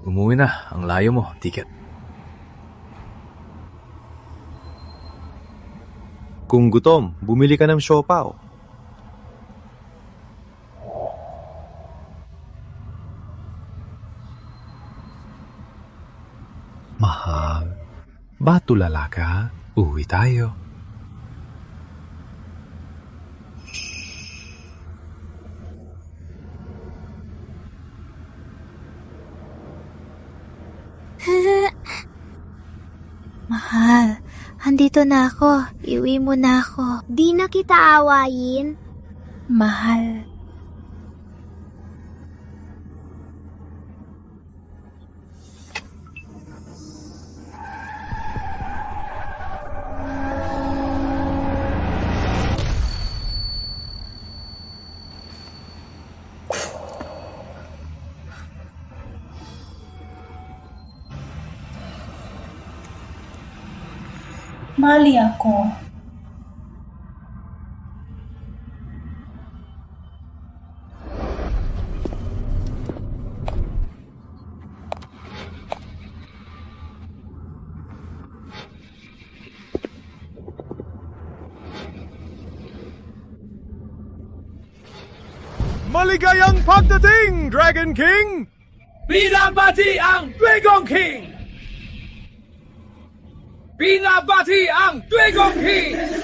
Umuwi na. Ang layo mo, tiket.
Kung gutom, bumili ka ng siopaw. Mahal, ba't tulala ka? Uwi tayo.
Mahal, andito na ako. Iuwi mo na ako.
Di na kita awayin.
Mahal.
Mali ako.
Maligayang pagdating, Dragon King!
Binabati ang Dragon King! Binabati ang Dragon King!